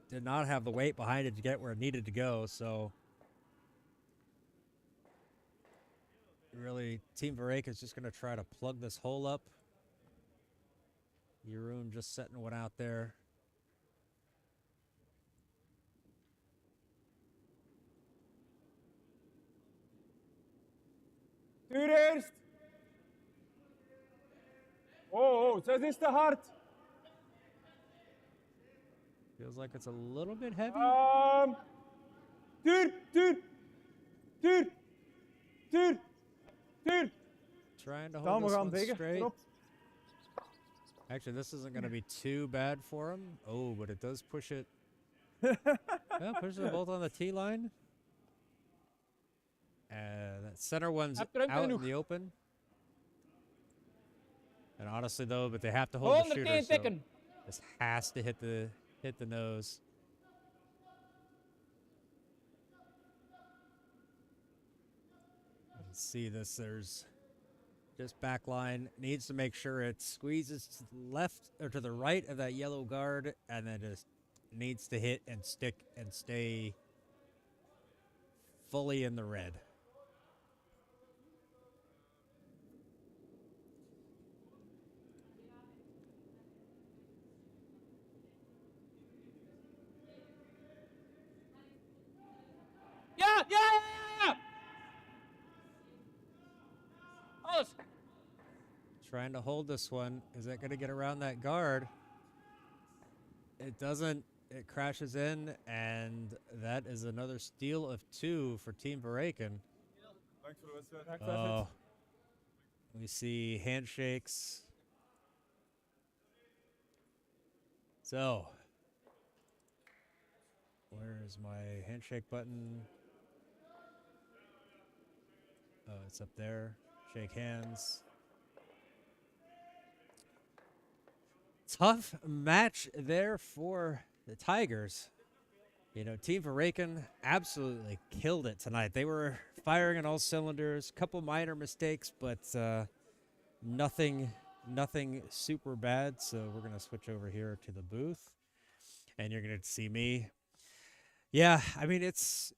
Did not have the weight behind it to get where it needed to go. So really, Team Verreycken is just going to try to plug this hole up. Jeroen just setting one out there. Stuur eerst. Oh, 6 is te hard. Feels like it's a little bit heavy. Stuur, stuur, stuur, stuur, stuur. Trying to Kom, hold we this gaan one tegen. straight. Erop. Actually, this isn't going to be too bad for him. Oh, but it does push it. Yeah, pushes them both on the T line. That center one's Heb je ruimte out in genoeg? the open. And honestly, though, but they have to hold the Gewoon er shooter. tegen So tikken. this has to hit the nose. You can see this. There's just back line. Needs to make sure it squeezes to the left or to the right of that yellow guard, and then just needs to hit and stick and stay fully in the red. Ja, ja, ja, ja, ja. Alles. Trying to hold this one. Is that going to get around that guard? It doesn't. It crashes in, and that is another steal of 2 for Team Verreycken. Dank voor de wedstrijd. Oh, we see handshakes. So, where is my handshake button? Oh, it's up there. Shake hands. Tough match there for the Tigers. You know, Team Verreycken absolutely killed it tonight. They were firing on all cylinders. Couple minor mistakes, but nothing super bad. So we're gonna switch over here to the booth, and you're gonna see me. Yeah, I mean it's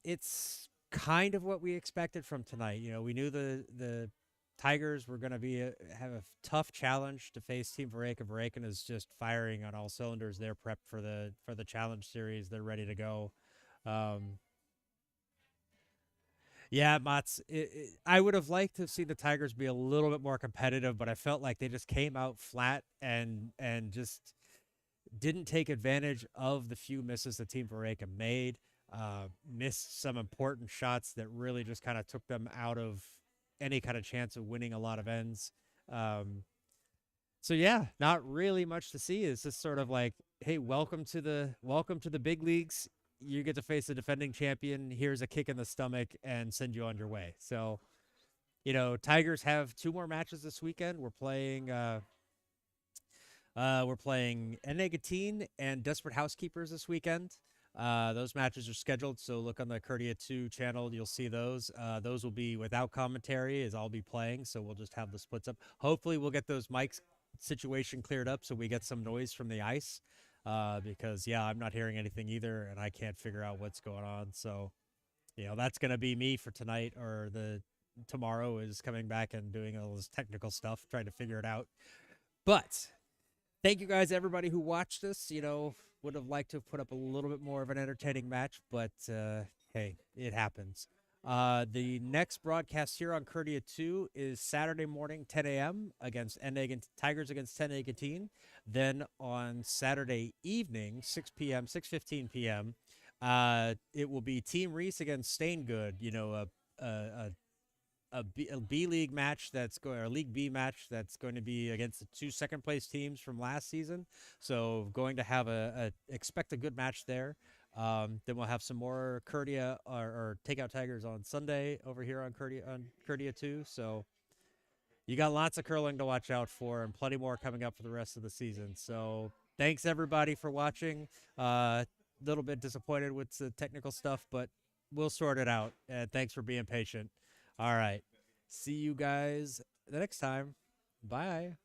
kind of what we expected from tonight. You know, we knew the Tigers were going to have a tough challenge to face Team Verreycken. Verreycken is just firing on all cylinders. They're prepped for the challenge series. They're ready to go. Yeah, Mats, I would have liked to see the Tigers be a little bit more competitive, but I felt like they just came out flat and just didn't take advantage of the few misses that Team Verreycken made. Missed some important shots that really just kind of took them out of any kind of chance of winning a lot of ends. So yeah, not really much to see. It's just sort of like, hey, welcome to the big leagues. You get to face the defending champion. Here's a kick in the stomach and send you on your way. So, you know, Tigers have 2 more matches this weekend. We're playing N-Negative and Desperate Housekeepers this weekend. Those matches are scheduled, so look on the Curdia 2 channel. You'll see those. Those will be without commentary, as I'll be playing, so we'll just have the splits up. Hopefully, we'll get those mics situation cleared up so we get some noise from the ice. Because, yeah, I'm not hearing anything either, and I can't figure out what's going on. So, you know, that's going to be me for tonight, or tomorrow is coming back and doing all this technical stuff, trying to figure it out. But thank you guys, everybody who watched this. You know, would have liked to have put up a little bit more of an entertaining match, but hey, it happens. The next broadcast here on Curdia 2 is Saturday morning, 10 a.m. against Tigers against N-Negative. Then on Saturday evening, 6:15 p.m., it will be Team Reese against Staingood. You know, a B League match or League B match that's going to be against the 2 second place teams from last season. So going to have expect a good match there. Then we'll have some more Curdia or Takeout Tigers on Sunday over here on Curdia 2. So you got lots of curling to watch out for, and plenty more coming up for the rest of the season. So thanks everybody for watching. Little bit disappointed with the technical stuff, but we'll sort it out. And thanks for being patient. All right. See you guys the next time. Bye.